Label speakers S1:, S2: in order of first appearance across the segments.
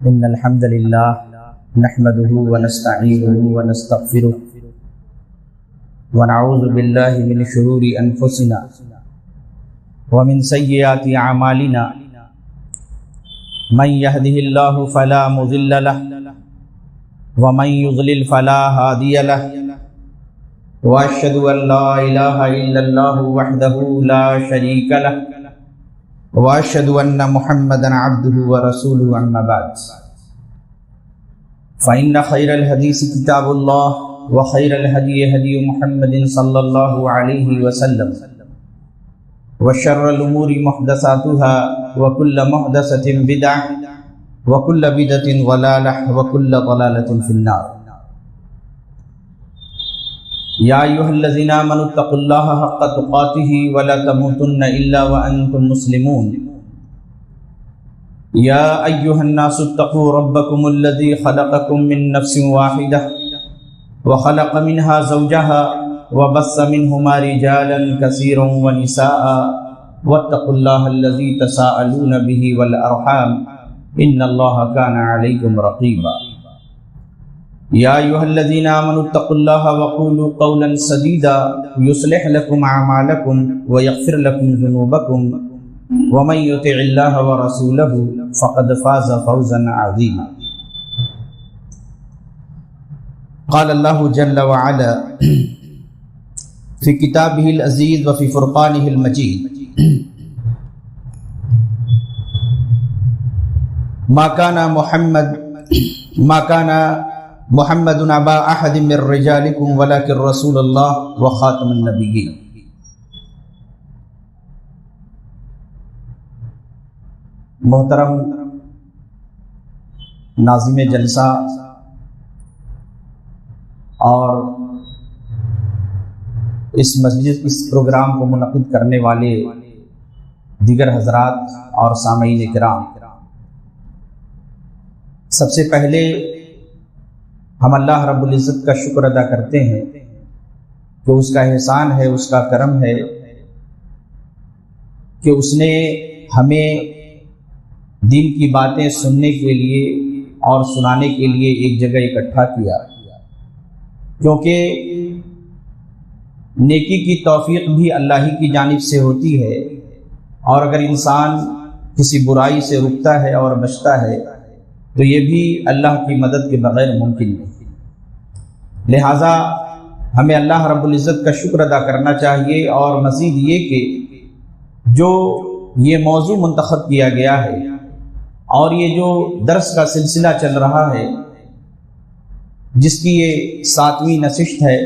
S1: إن الحمد لله نحمده ونستعينه ونستغفره ونعوذ بالله من شرور أنفسنا ومن سيئات أعمالنا من يهده الله فلا مضل له ومن يضلل فلا هادي له وأشهد أن لا إله إلا الله وحده لا شريك له وأشهد أن محمدا عبده ورسوله أما بعد فإن خير الحديث كتاب الله وخير الهدي هدي محمد صلى الله عليه وسلم وشر الأمور محدثاتها وكل محدثة بدعة وكل بدعة ضلالة وكل ضلالة في النار يا أيها الذين آمنوا اتقوا الله حق تقاته ولا تموتن إلا وأنتم مسلمون يا أيها الناس اتقوا ربكم الذي خلقكم من نفس واحدة وخلق منها زوجها وبث منهما رجالا كثيرا ونساء واتقوا الله الذي تساءلون به والأرحام إن الله كان عليكم رقيبا يا أيها الذين آمنوا اتقوا الله وقولوا قولا سديدا يصلح لكم أعمالكم ويغفر لكم ذنوبكم ومن يطع الله ورسوله فقد فاز فوزا عظيما قال الله جل وعلا في كتابه العزيز وفي فرقانه المجيد ما كان محمد أبا أحد من رجالكم ولكن رسول الله وخاتم النبيين. محترم ناظم جلسہ اور اس پروگرام کو منعقد کرنے والے دیگر حضرات اور سامعین کرام، سب سے پہلے ہم اللہ رب العزت کا شکر ادا کرتے ہیں کہ اس کا احسان ہے، اس کا کرم ہے کہ اس نے ہمیں دین کی باتیں سننے کے لیے اور سنانے کے لیے ایک جگہ اکٹھا کیا، کیونکہ نیکی کی توفیق بھی اللہ ہی کی جانب سے ہوتی ہے، اور اگر انسان کسی برائی سے رکتا ہے اور بچتا ہے تو یہ بھی اللہ کی مدد کے بغیر ممکن نہیں۔ لہٰذا ہمیں اللہ رب العزت کا شکر ادا کرنا چاہیے، اور مزید یہ کہ جو یہ موضوع منتخب کیا گیا ہے اور یہ جو درس کا سلسلہ چل رہا ہے، جس کی یہ 7ویں نشست ہے،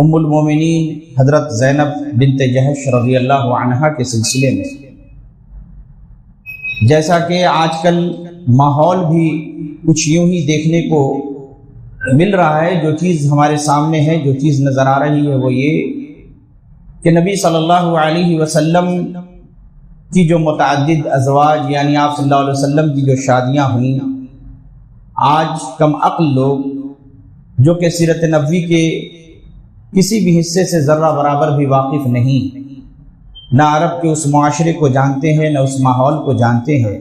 S1: ام المومنین حضرت زینب بنت جہش رضی اللہ عنہا کے سلسلے میں، جیسا کہ آج کل ماحول بھی کچھ یوں ہی دیکھنے کو مل رہا ہے، جو چیز ہمارے سامنے ہے، جو چیز نظر آ رہی ہے وہ یہ کہ نبی صلی اللہ علیہ وسلم کی جو متعدد ازواج، یعنی آپ صلی اللہ علیہ وسلم کی جو شادیاں ہوئیں، آج کم عقل لوگ جو کہ سیرت نبوی کے کسی بھی حصے سے ذرہ برابر بھی واقف نہیں، نہ عرب کے اس معاشرے کو جانتے ہیں، نہ اس ماحول کو جانتے ہیں،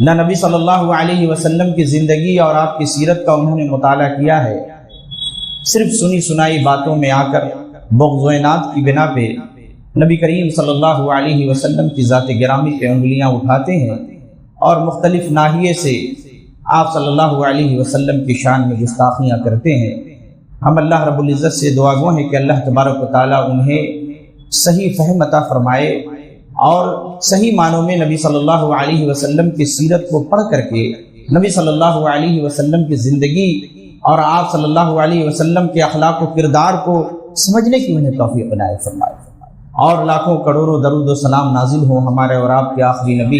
S1: نہ نبی صلی اللہ علیہ وسلم کی زندگی اور آپ کی سیرت کا انہوں نے مطالعہ کیا ہے، صرف سنی سنائی باتوں میں آ کر بغض و عناد کی بنا پہ نبی کریم صلی اللہ علیہ وسلم کی ذات گرامی پہ انگلیاں اٹھاتے ہیں اور مختلف ناحیے سے آپ صلی اللہ علیہ وسلم کی شان میں گستاخیاں کرتے ہیں۔ ہم اللہ رب العزت سے دعا گو ہیں کہ اللہ تبارک و تعالیٰ انہیں صحیح فہم عطا فرمائے، اور صحیح معنوں میں نبی صلی اللہ علیہ وسلم کی سیرت کو پڑھ کر کے نبی صلی اللہ علیہ وسلم کی زندگی اور آپ صلی اللہ علیہ وسلم کے اخلاق و کردار کو سمجھنے کی انہیں توفیق عنایت فرمائے، اور لاکھوں کروڑوں درود و سلام نازل ہوں ہمارے اور آپ کے آخری نبی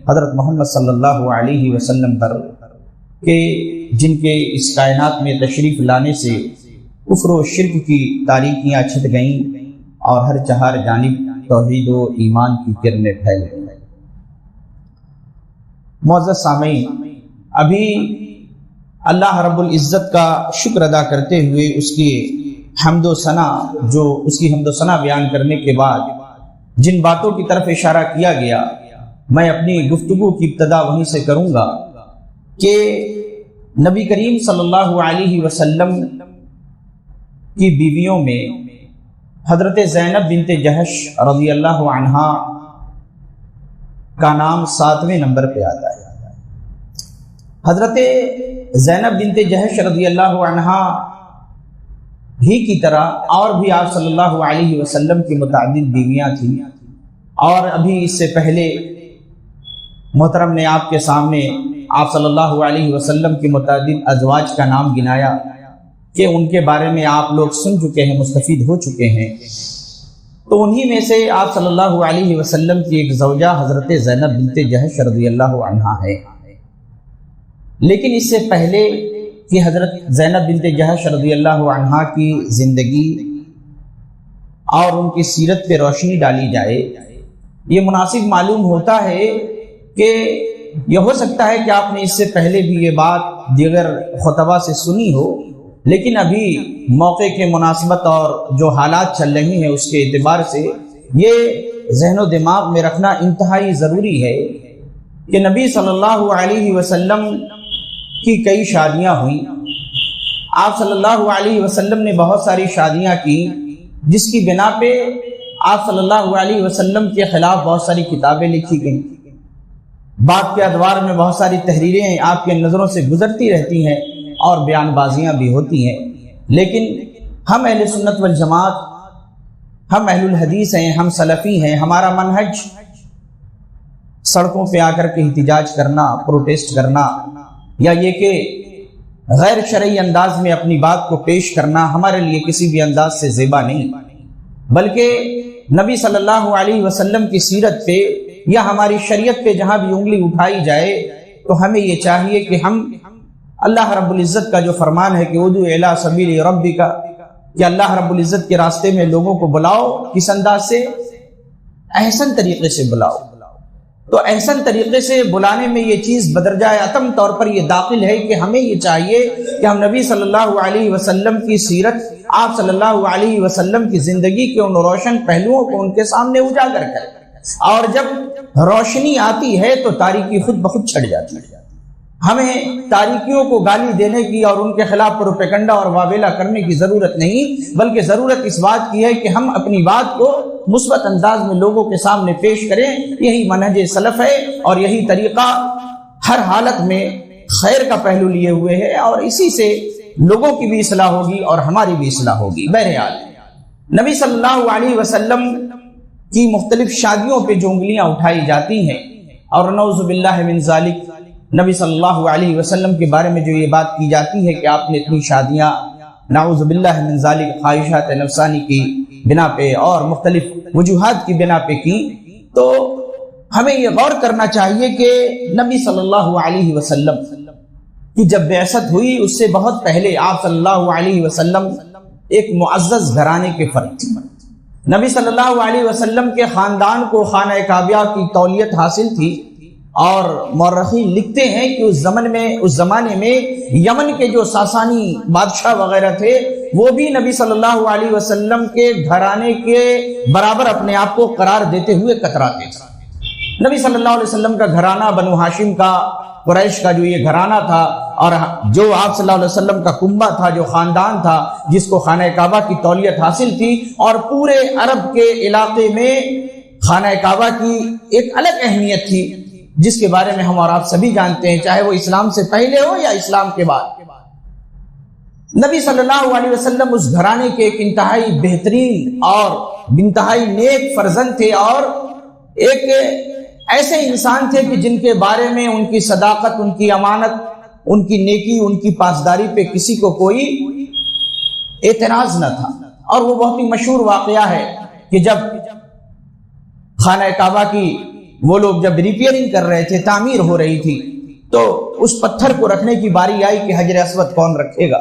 S1: حضرت محمد صلی اللہ علیہ وسلم پر، کہ جن کے اس کائنات میں تشریف لانے سے کفر و شرک کی تاریکیاں چھٹ گئیں اور ہر چہار جانب توحید و ایمان کی کرنیں پھیل گئیں۔ معزز سامعین، ابھی اللہ رب العزت کا شکر ادا کرتے ہوئے اس کی حمد و ثنا بیان کرنے کے بعد جن باتوں کی طرف اشارہ کیا گیا میں اپنی گفتگو کی ابتدا وہیں سے کروں گا کہ نبی کریم صلی اللہ علیہ وسلم کی بیویوں میں حضرت زینب بنت جہش رضی اللہ عنہا کا نام 7ویں نمبر پہ آتا ہے۔ حضرت زینب بنت جہش رضی اللہ عنہا ہی کی طرح اور بھی آپ صلی اللہ علیہ وسلم کی متعدد بیویاں تھیں، اور ابھی اس سے پہلے محترم نے آپ کے سامنے آپ صلی اللہ علیہ وسلم کی متعدد ازواج کا نام گنایا کہ ان کے بارے میں آپ لوگ سن چکے ہیں، مستفید ہو چکے ہیں۔ تو انہی میں سے آپ صلی اللہ علیہ وسلم کی ایک زوجہ حضرت زینب بنت جہش رضی اللہ عنہا ہے۔ لیکن اس سے پہلے کہ حضرت زینب بنت جہش رضی اللہ عنہا کی زندگی اور ان کی سیرت پہ روشنی ڈالی جائے، یہ مناسب معلوم ہوتا ہے کہ یہ ہو سکتا ہے کہ آپ نے اس سے پہلے بھی یہ بات دیگر خطبہ سے سنی ہو، لیکن ابھی موقع کے مناسبت اور جو حالات چل رہی ہیں اس کے اعتبار سے یہ ذہن و دماغ میں رکھنا انتہائی ضروری ہے کہ نبی صلی اللہ علیہ وسلم کی کئی شادیاں ہوئیں۔ آپ صلی اللہ علیہ وسلم نے بہت ساری شادیاں کی، جس کی بنا پہ آپ صلی اللہ علیہ وسلم کے خلاف بہت ساری کتابیں لکھی گئیں، بات کے ادوار میں بہت ساری تحریریں آپ کے نظروں سے گزرتی رہتی ہیں اور بیان بازیاں بھی ہوتی ہیں۔ لیکن ہم اہل سنت والجماعت، ہم اہل الحدیث ہیں، ہم سلفی ہیں، ہمارا منہج سڑکوں پہ آ کر کے احتجاج کرنا، پروٹیسٹ کرنا، یا یہ کہ غیر شرعی انداز میں اپنی بات کو پیش کرنا ہمارے لیے کسی بھی انداز سے زیبا نہیں، بلکہ نبی صلی اللہ علیہ وسلم کی سیرت پہ یا ہماری شریعت پہ جہاں بھی انگلی اٹھائی جائے تو ہمیں یہ چاہیے کہ ہم اللہ رب العزت کا جو فرمان ہے کہ ادعو الی سبیل ربک، کہ اللہ رب العزت کے راستے میں لوگوں کو بلاؤ، کس انداز سے؟ احسن طریقے سے بلاؤ۔ تو احسن طریقے سے بلانے میں یہ چیز بدرجہ اتم طور پر یہ داخل ہے کہ ہمیں یہ چاہیے کہ ہم نبی صلی اللہ علیہ وسلم کی سیرت، آپ صلی اللہ علیہ وسلم کی زندگی کے ان روشن پہلوؤں کو ان کے سامنے اجاگر کریں، اور جب روشنی آتی ہے تو تاریکی خود بخود چھٹ جاتی ہے۔ ہمیں تاریکیوں کو گالی دینے کی اور ان کے خلاف پروپیگنڈا اور واویلا کرنے کی ضرورت نہیں، بلکہ ضرورت اس بات کی ہے کہ ہم اپنی بات کو مثبت انداز میں لوگوں کے سامنے پیش کریں۔ یہی منہج سلف ہے اور یہی طریقہ ہر حالت میں خیر کا پہلو لیے ہوئے ہے، اور اسی سے لوگوں کی بھی اصلاح ہوگی اور ہماری بھی اصلاح ہوگی۔ بہرحال نبی صلی اللہ علیہ وسلم کی مختلف شادیوں پہ جو انگلیاں اٹھائی جاتی ہیں، اور نعوذ باللہ من ذالک نبی صلی اللہ علیہ وسلم کے بارے میں جو یہ بات کی جاتی ہے کہ آپ نے اتنی شادیاں نعوذ باللہ من ذالک خواہشات نفسانی کی بنا پہ اور مختلف وجوہات کی بنا پہ کی، تو ہمیں یہ غور کرنا چاہیے کہ نبی صلی اللہ علیہ وسلم کی جب بعثت ہوئی اس سے بہت پہلے آپ صلی اللہ علیہ وسلم ایک معزز گھرانے کے فرد تھے۔ نبی صلی اللہ علیہ وسلم کے خاندان کو خانہ کعبہ کی تولیت حاصل تھی، اور مورخین لکھتے ہیں کہ اس زمانے میں یمن کے جو ساسانی بادشاہ وغیرہ تھے وہ بھی نبی صلی اللہ علیہ وسلم کے گھرانے کے برابر اپنے آپ کو قرار دیتے ہوئے کتراتے تھے۔ نبی صلی اللہ علیہ وسلم کا گھرانہ بنو ہاشم کا، قریش کا جو یہ گھرانہ تھا، اور جو آپ صلی اللہ علیہ وسلم کا کنبہ تھا، جو خاندان تھا جس کو خانہ کعبہ کی تولیت حاصل تھی، اور پورے عرب کے علاقے میں خانہ کعبہ کی ایک الگ اہمیت تھی جس کے بارے میں ہم اور آپ سبھی جانتے ہیں، چاہے وہ اسلام سے پہلے ہو یا اسلام کے بعد۔ نبی صلی اللہ علیہ وسلم اس گھرانے کے ایک انتہائی بہترین اور انتہائی نیک فرزند تھے، اور ایک ایسے انسان تھے کہ جن کے بارے میں ان کی صداقت، ان کی امانت، ان کی نیکی، ان کی پاسداری پہ کسی کو کوئی اعتراض نہ تھا۔ اور وہ بہت ہی مشہور واقعہ ہے کہ جب خانہ کعبہ کی وہ لوگ جب ریپیئرنگ کر رہے تھے، تعمیر ہو رہی تھی، تو اس پتھر کو رکھنے کی باری آئی کہ حجر اسود کون رکھے گا۔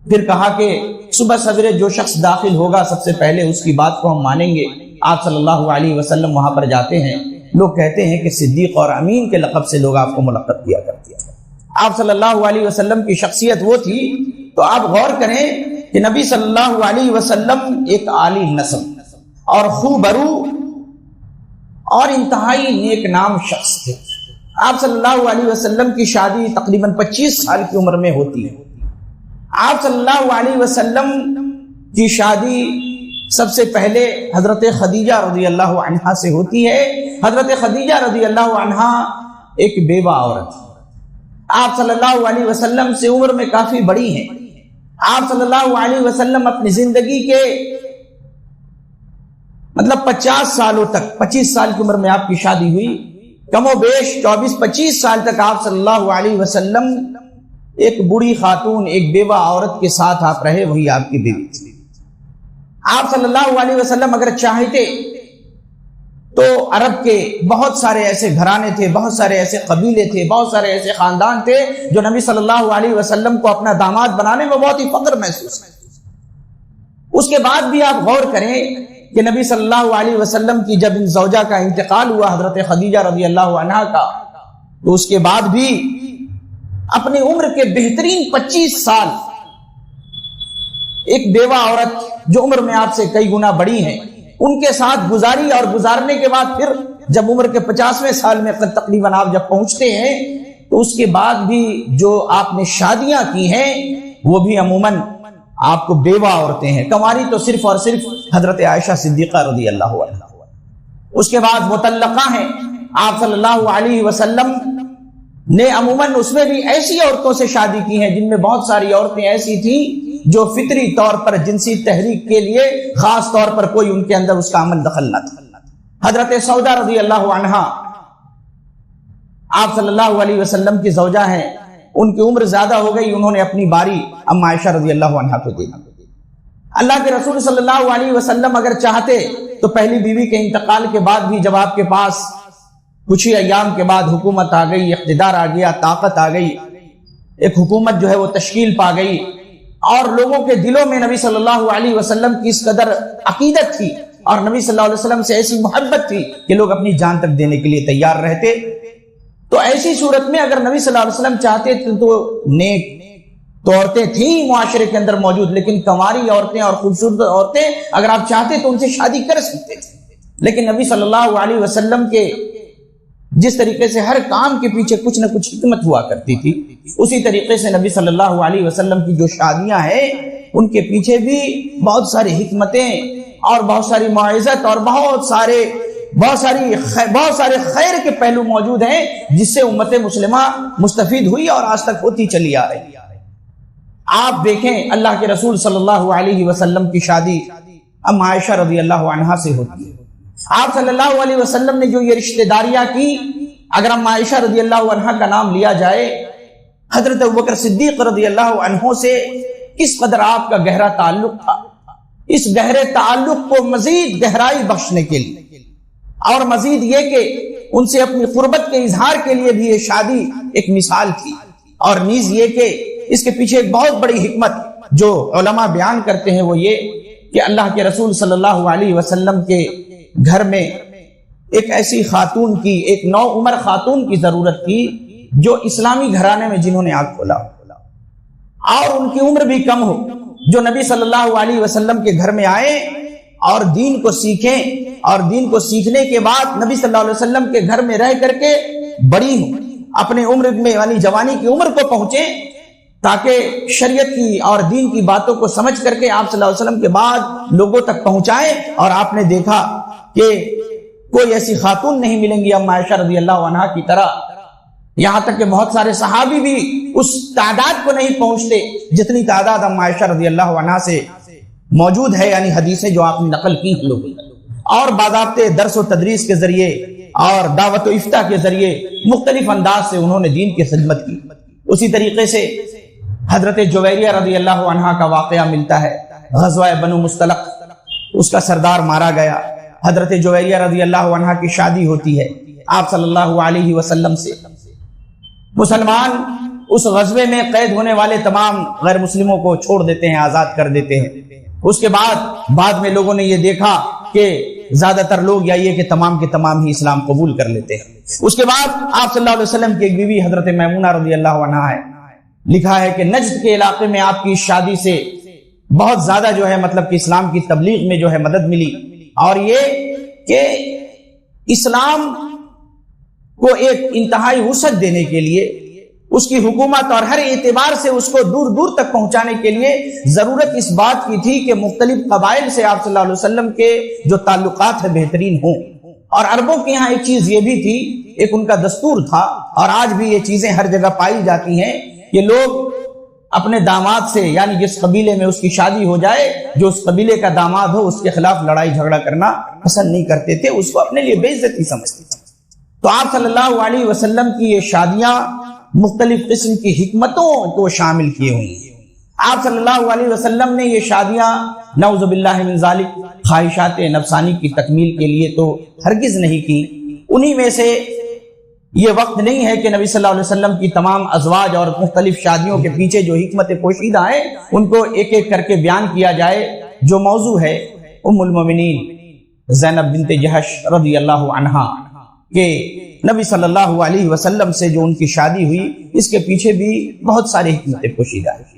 S1: پھر کہا کہ صبح سویرے جو شخص داخل ہوگا سب سے پہلے اس کی بات کو ہم مانیں گے۔ آپ صلی اللہ علیہ وسلم وہاں پر جاتے ہیں، لوگ کہتے ہیں کہ صدیق اور امین کے لقب سے لوگ آپ کو ملقب کیا کرتے ہیں۔ آپ صلی اللہ علیہ وسلم کی شخصیت وہ تھی، تو آپ غور کریں کہ نبی صلی اللہ علیہ وسلم ایک عالی نسب اور خوبرو اور انتہائی نیک نام شخص تھے۔ آپ صلی اللہ علیہ وسلم کی شادی تقریباً 25 سال کی عمر میں ہوتی ہے۔ آپ صلی اللہ علیہ وسلم کی شادی سب سے پہلے حضرت خدیجہ رضی اللہ عنہا سے ہوتی ہے۔ حضرت خدیجہ رضی اللہ عنہا ایک بیوہ عورت، آپ صلی اللہ علیہ وسلم سے عمر میں کافی بڑی ہیں۔ آپ صلی اللہ علیہ وسلم اپنی زندگی کے 50 سالوں تک، 25 سال کی عمر میں آپ کی شادی ہوئی، کم و بیش 24-25 سال تک آپ صلی اللہ علیہ وسلم ایک بوڑھی خاتون، ایک بیوہ عورت کے ساتھ آپ رہے، وہی آپ کی بیوی تھی۔ آپ صلی اللہ علیہ وسلم اگر چاہتے تو عرب کے بہت سارے ایسے گھرانے تھے، بہت سارے ایسے قبیلے تھے، بہت سارے ایسے خاندان تھے جو نبی صلی اللہ علیہ وسلم کو اپنا داماد بنانے میں بہت ہی فخر محسوس ہے۔ اس کے بعد بھی آپ غور کریں کہ نبی صلی اللہ علیہ وسلم کی جب ان زوجہ کا انتقال ہوا حضرت خدیجہ رضی اللہ عنہا کا، تو اس کے بعد بھی اپنی عمر کے بہترین 25 سال ایک بیوہ عورت جو عمر میں آپ سے کئی گنا بڑی ہیں ان کے ساتھ گزاری، اور گزارنے کے بعد پھر جب عمر کے 50ویں سال میں تقریباً آپ جب پہنچتے ہیں تو اس کے بعد بھی جو آپ نے شادیاں کی ہیں وہ بھی عموماً آپ کو بیوہ عورتیں ہیں۔ کنواری تو صرف اور صرف حضرت عائشہ صدیقہ رضی اللہ عنہا، اس کے بعد مطلقہ ہیں۔ آپ صلی اللہ علیہ وسلم نے عموماً اس میں بھی ایسی عورتوں سے شادی کی ہیں جن میں بہت ساری عورتیں ایسی تھیں جو فطری طور پر جنسی تحریک کے لیے خاص طور پر کوئی ان کے اندر اس کا عمل دخل نہ تھا۔ حضرت سودا رضی اللہ عنہا آپ صلی اللہ علیہ وسلم کی زوجہ ہیں، ان کی عمر زیادہ ہو گئی، انہوں نے اپنی باری ام عائشہ رضی اللہ عنہا کو دی۔ اللہ کے رسول صلی اللہ علیہ وسلم اگر چاہتے تو پہلی بیوی کے انتقال کے بعد بھی جب آپ کے پاس کچھ ہی ایام کے بعد حکومت آ گئی، اقتدار آ گیا، طاقت آ گئی، ایک حکومت جو ہے وہ تشکیل پا گئی، اور لوگوں کے دلوں میں نبی صلی اللہ علیہ وسلم کی اس قدر عقیدت تھی اور نبی صلی اللہ علیہ وسلم سے ایسی محبت تھی کہ لوگ اپنی جان تک دینے کے لیے تیار رہتے، تو ایسی صورت میں اگر نبی صلی اللہ علیہ وسلم چاہتے تو نیک تو عورتیں تھیں معاشرے کے اندر موجود، لیکن کنواری عورتیں اور خوبصورت عورتیں اگر آپ چاہتے تو ان سے شادی کر سکتے تھے، لیکن نبی صلی اللہ علیہ وسلم کے جس طریقے سے ہر کام کے پیچھے کچھ نہ کچھ حکمت ہوا کرتی تھی، اسی طریقے سے نبی صلی اللہ علیہ وسلم کی جو شادیاں ہیں ان کے پیچھے بھی بہت ساری حکمتیں اور بہت ساری معزت اور بہت سارے خیر کے پہلو موجود ہیں جس سے امت مسلمہ مستفید ہوئی اور آج تک ہوتی چلی آ رہی ہے۔ آپ دیکھیں اللہ کے رسول صلی اللہ علیہ وسلم کی شادی ام عائشہ رضی اللہ عنہا سے ہوتی ہے۔ آپ صلی اللہ علیہ وسلم نے جو یہ رشتہ داریاں کی، اگر ام عائشہ رضی اللہ عنہا کا نام لیا جائے، حضرت ابوبکر صدیق رضی اللہ عنہ سے کس قدر آپ کا گہرا تعلق تھا، اس گہرے تعلق کو مزید گہرائی بخشنے کے لیے اور مزید یہ کہ ان سے اپنی قربت کے اظہار کے لیے بھی یہ شادی ایک مثال تھی، اور نیز یہ کہ اس کے پیچھے ایک بہت بڑی حکمت جو علماء بیان کرتے ہیں وہ یہ کہ اللہ کے رسول صلی اللہ علیہ وسلم کے گھر میں ایک ایسی خاتون کی، ایک نو عمر خاتون کی ضرورت تھی جو اسلامی گھرانے میں جنہوں نے آنکھ کھولا اور ان کی عمر بھی کم ہو، جو نبی صلی اللہ علیہ وسلم کے گھر میں آئے اور دین کو سیکھیں، اور دین کو سیکھنے کے بعد نبی صلی اللہ علیہ وسلم کے گھر میں رہ کر کے بڑی ہوں، اپنے عمر میں یعنی جوانی کی عمر کو پہنچے، تاکہ شریعت کی اور دین کی باتوں کو سمجھ کر کے آپ صلی اللہ علیہ وسلم کے بعد لوگوں تک پہنچائیں۔ اور آپ نے دیکھا کہ کوئی ایسی خاتون نہیں ملیں گی ام عائشہ رضی اللہ عنہا کی طرح، یہاں تک کہ بہت سارے صحابی بھی اس تعداد کو نہیں پہنچتے جتنی تعداد ام عائشہ رضی اللہ عنہا سے موجود ہے، یعنی حدیثیں جو آپ نے نقل کی ہیں لوگوں، اور باضابطے درس و تدریس کے ذریعے اور دعوت و افتاء کے ذریعے مختلف انداز سے انہوں نے دین کی خدمت کی۔ اسی طریقے سے حضرت جویریہ رضی اللہ عنہا کا واقعہ ملتا ہے، غزوہ بنو مستلق، اس کا سردار مارا گیا، حضرت جویریہ رضی اللہ عنہا کی شادی ہوتی ہے آپ صلی اللہ علیہ وسلم سے۔ مسلمان اس غزوے میں قید ہونے والے تمام غیر مسلموں کو چھوڑ دیتے ہیں، آزاد کر دیتے ہیں۔ اس کے بعد میں لوگوں نے یہ دیکھا کہ زیادہ تر لوگ یا یہ کہ تمام کے تمام ہی اسلام قبول کر لیتے ہیں۔ اس کے بعد آپ صلی اللہ علیہ وسلم کی ایک بیوی حضرت میمونہ رضی اللہ عنہا ہے، لکھا ہے کہ نجد کے علاقے میں آپ کی شادی سے بہت زیادہ جو ہے مطلب کہ اسلام کی تبلیغ میں جو ہے مدد ملی، اور یہ کہ اسلام کو ایک انتہائی وسعت دینے کے لیے، اس کی حکومت اور ہر اعتبار سے اس کو دور دور تک پہنچانے کے لیے ضرورت اس بات کی تھی کہ مختلف قبائل سے آپ صلی اللہ علیہ وسلم کے جو تعلقات ہیں بہترین ہوں۔ اور عربوں کے یہاں ایک چیز یہ بھی تھی، ایک ان کا دستور تھا، اور آج بھی یہ چیزیں ہر جگہ پائی جاتی ہیں کہ لوگ اپنے داماد سے، یعنی جس قبیلے میں اس کی شادی ہو جائے، جو اس قبیلے کا داماد ہو، اس کے خلاف لڑائی جھگڑا کرنا پسند نہیں کرتے تھے، اس کو اپنے لیے بے عزتی سمجھتے تھے۔ تو آپ صلی اللہ علیہ وسلم کی یہ شادیاں مختلف قسم کی حکمتوں کو شامل کیے ہوئی ہیں۔ آپ صلی اللہ علیہ وسلم نے یہ شادیاں نعوذ باللہ من ذالک خواہشات نفسانی کی تکمیل کے لیے تو ہرگز نہیں کی۔ انہی میں سے یہ وقت نہیں ہے کہ نبی صلی اللہ علیہ وسلم کی تمام ازواج اور مختلف شادیوں کے پیچھے جو حکمت پوشیدہ ہیں ان کو ایک ایک کر کے بیان کیا جائے۔ جو موضوع ہے ام المومنین زینب بنت جہش رضی اللہ عنہا کہ نبی صلی اللہ علیہ وسلم سے جو ان کی شادی ہوئی، اس کے پیچھے بھی بہت ساری حکمتیں پوشیدہ ہیں۔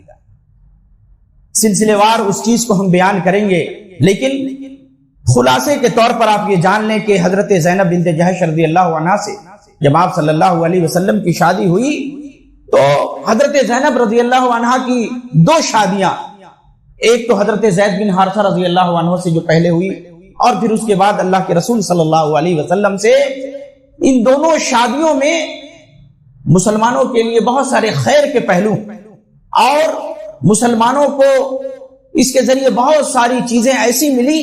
S1: سلسلے وار اس چیز کو ہم بیان کریں گے، لیکن خلاصے کے طور پر آپ یہ جان لیں کہ حضرت زینب بنت جہش رضی اللہ عنہا سے جب آپ صلی اللہ علیہ وسلم کی شادی ہوئی تو حضرت زینب رضی اللہ عنہا کی دو شادیاں، ایک تو حضرت زید بن حارثہ رضی اللہ عنہ سے جو پہلے ہوئی، اور پھر اس کے بعد اللہ کے رسول صلی اللہ علیہ وسلم سے، ان دونوں شادیوں میں مسلمانوں کے لیے بہت سارے خیر کے پہلو اور مسلمانوں کو اس کے ذریعے بہت ساری چیزیں ایسی ملی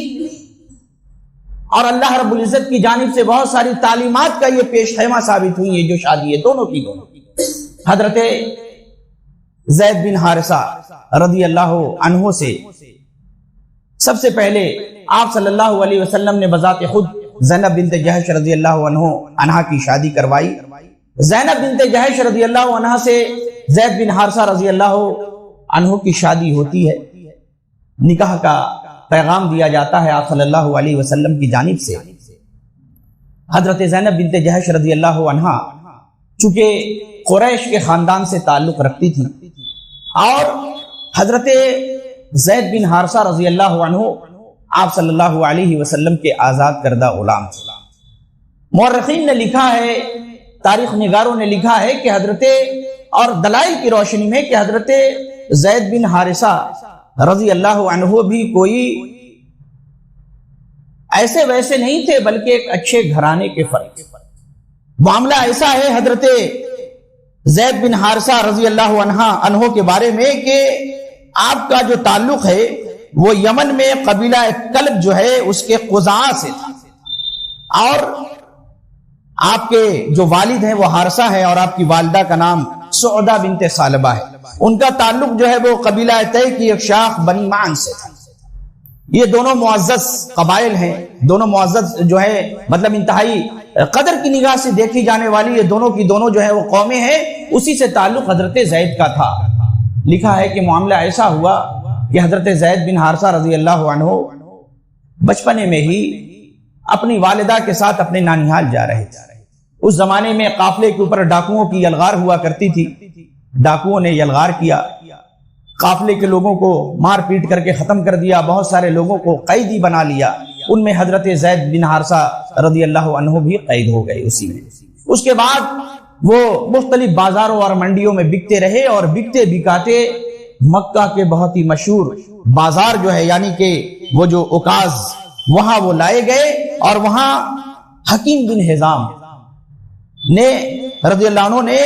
S1: اور اللہ رب العزت کی جانب سے بہت ساری تعلیمات کا یہ پیش خیمہ ثابت ہوئی ہے۔ جو شادی ہے دونوں کی حضرت زید بن حارثہ رضی اللہ عنہ سے سب سے پہلے آپ صلی اللہ علیہ وسلم نے بذات خود زینب بنت جہش رضی اللہ عنہا کی شادی کروائی۔ زینب بنت جہش رضی اللہ عنہا سے زید بن حارثہ رضی اللہ عنہ کی شادی ہوتی ہے، نکاح کا پیغام دیا جاتا ہے آپ صلی اللہ علیہ وسلم کی جانب سے۔ حضرت زینب بنت جہش رضی اللہ عنہا چونکہ قریش کے خاندان سے تعلق رکھتی تھی اور حضرت زید بن حارثہ رضی اللہ عنہ آپ صلی اللہ علیہ وسلم کے آزاد کردہ غلام تھے۔ مورخین نے لکھا ہے، تاریخ نگاروں نے لکھا ہے کہ حضرت اور دلائل کی روشنی میں کہ حضرت زید بن حارثہ رضی اللہ عنہ بھی کوئی ایسے ویسے نہیں تھے، بلکہ ایک اچھے گھرانے کے فرد۔ معاملہ ایسا ہے حضرت زید بن حارثہ رضی اللہ عنہ کے بارے میں کہ آپ کا جو تعلق ہے وہ یمن میں قبیلہ کلب جو ہے اس کے قزاں سے تھا، اور آپ کے جو والد ہیں وہ حارثہ ہیں اور آپ کی والدہ کا نام سعدہ بنت ثعلبہ ہے۔ ان کا تعلق جو ہے وہ قبیلہ طے کی ایک شاخ بنی معن سے تھا۔ یہ دونوں معزز قبائل ہیں، دونوں معزز جو ہے مطلب انتہائی قدر کی نگاہ سے دیکھی جانے والی یہ دونوں کی دونوں جو ہے وہ قومیں ہیں، اسی سے تعلق حضرت زید کا تھا۔ لکھا ہے کہ معاملہ ایسا ہوا کہ حضرت زید بن حارثہ رضی اللہ عنہ بچپنے میں ہی اپنی والدہ کے ساتھ اپنے نانیہال جا رہے تھے۔ اس زمانے میں قافلے کے اوپر ڈاکوؤں کی یلغار ہوا کرتی تھی۔ ڈاکوؤں نے یلغار کیا، قافلے کے لوگوں کو مار پیٹ کر کے ختم کر دیا، بہت سارے لوگوں کو قیدی بنا لیا، ان میں حضرت زید بن حارثہ رضی اللہ عنہ بھی قید ہو گئے اسی میں۔ اس کے بعد وہ مختلف بازاروں اور منڈیوں میں بکتے رہے اور بکتے بکاتے مکہ کے بہت ہی مشہور بازار جو ہے یعنی کہ وہ جو عکاظ وہاں وہ لائے گئے، اور وہاں حکیم بن حزام نے رضی اللہ عنہ نے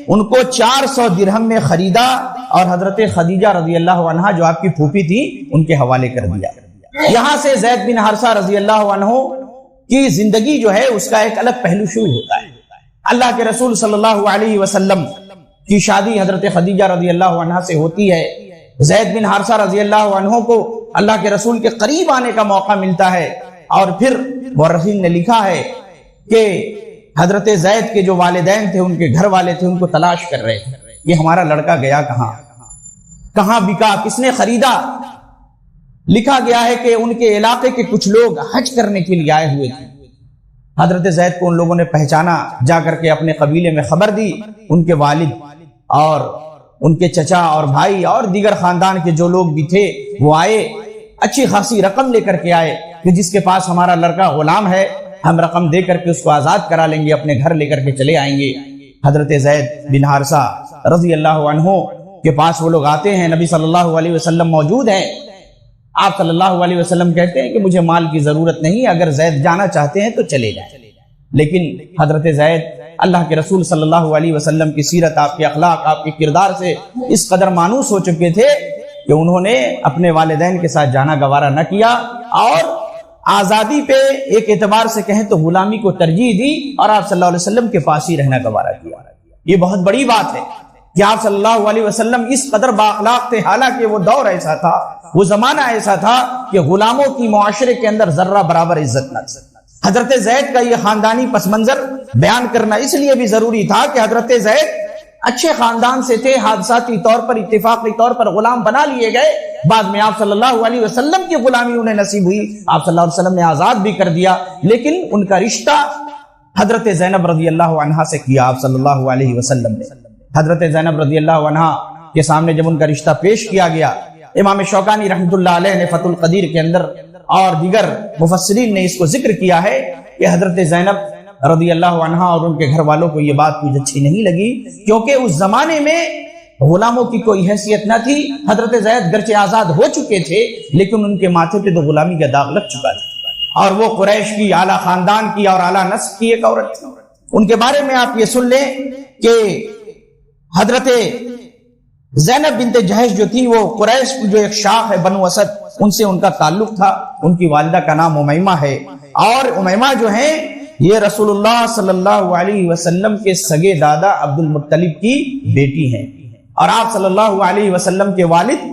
S1: ان کو 400 درہم میں خریدا اور حضرت خدیجہ رضی اللہ عنہا جو آپ کی پھوپھی تھی ان کے حوالے کر دیا۔ یہاں سے زید بن حارثہ رضی اللہ عنہ کی زندگی جو ہے اس کا ایک الگ پہلو شروع ہوتا ہے۔ اللہ کے رسول صلی اللہ علیہ وسلم کی شادی حضرت خدیجہ رضی اللہ عنہا سے ہوتی ہے۔ زید بن حارثہ رضی اللہ عنہ کو اللہ کے رسول کے قریب آنے کا موقع ملتا ہے، اور پھر مورخین نے لکھا ہے کہ حضرت زید کے جو والدین تھے، ان کے گھر والے تھے، ان کو تلاش کر رہے تھے کہ ہمارا لڑکا گیا کہاں، کہاں بکا، کس نے خریدا۔ لکھا گیا ہے کہ ان کے علاقے کے کچھ لوگ حج کرنے کے لیے آئے ہوئے تھے۔ حضرت زید کو ان لوگوں نے پہچانا، جا کر کے اپنے قبیلے میں خبر دی۔ ان کے والد اور ان کے چچا اور بھائی اور دیگر خاندان کے جو لوگ بھی تھے وہ آئے، اچھی خاصی رقم لے کر کے آئے کہ جس کے پاس ہمارا لڑکا غلام ہے ہم رقم دے کر کے اس کو آزاد کرا لیں گے، اپنے گھر لے کر کے چلے آئیں گے۔ حضرت زید بن حارثہ رضی اللہ عنہ کے پاس وہ لوگ آتے ہیں، نبی صلی اللہ علیہ وسلم موجود ہیں۔ آپ صلی اللہ علیہ وسلم کہتے ہیں کہ مجھے مال کی ضرورت نہیں، اگر زید جانا چاہتے ہیں تو چلے جائیں۔ لیکن حضرت زید اللہ کے رسول صلی اللہ علیہ وسلم کی سیرت، آپ کے اخلاق، آپ کے کردار سے اس قدر مانوس ہو چکے تھے کہ انہوں نے اپنے والدین کے ساتھ جانا گوارا نہ کیا، اور آزادی پہ ایک اعتبار سے کہیں تو غلامی کو ترجیح دی، اور آپ صلی اللہ علیہ وسلم کے پاس ہی رہنا گوارا کیا۔ یہ بہت بڑی بات ہے کہ آپ صلی اللہ علیہ وسلم اس قدر بااخلاق تھے، حالانکہ وہ دور ایسا تھا، وہ زمانہ ایسا تھا کہ غلاموں کی معاشرے کے اندر ذرہ برابر عزت نہ تھی۔ حضرت زید کا یہ خاندانی پس منظر بیان کرنا اس لیے بھی ضروری تھا کہ حضرت زید اچھے خاندان سے تھے، حادثاتی طور پر، اتفاقی طور پر غلام بنا لیے گئے، بعد میں آپ صلی اللہ علیہ وسلم کی غلامی انہیں نصیب ہوئی، آپ صلی اللہ علیہ وسلم نے آزاد بھی کر دیا، لیکن ان کا رشتہ حضرت زینب رضی اللہ عنہا سے کیا آپ صلی اللہ علیہ وسلم نے۔ حضرت زینب رضی اللہ عنہا کے سامنے جب ان کا رشتہ پیش کیا گیا، امام شوکانی رحمۃ اللہ علیہ نے فتح القدیر کے اندر اور دیگر مفسرین نے اس کو ذکر کیا ہے کہ حضرت زینب رضی اللہ عنہا اور ان کے گھر والوں کو یہ بات کچھ اچھی نہیں لگی، کیونکہ اس زمانے میں غلاموں کی کوئی حیثیت نہ تھی۔ حضرت زید گرچہ آزاد ہو چکے تھے لیکن ان کے ماتھے پہ تو غلامی کا داغ لگ چکا تھا، اور وہ قریش کی اعلیٰ خاندان کی اور اعلیٰ نسل کی ایک عورت تھی۔ ان کے بارے میں آپ یہ سن لیں کہ حضرت زینب بنت جہش جو تھی، وہ قریش کی جو ایک شاخ ہے بنو اسد، ان سے ان کا تعلق تھا۔ ان کی والدہ کا نام امیمہ ہے، اور امیمہ جو ہیں یہ رسول اللہ صلی اللہ علیہ وسلم کے سگے دادا عبد المطلب کی بیٹی ہیں، اور آپ صلی اللہ علیہ وسلم کے والد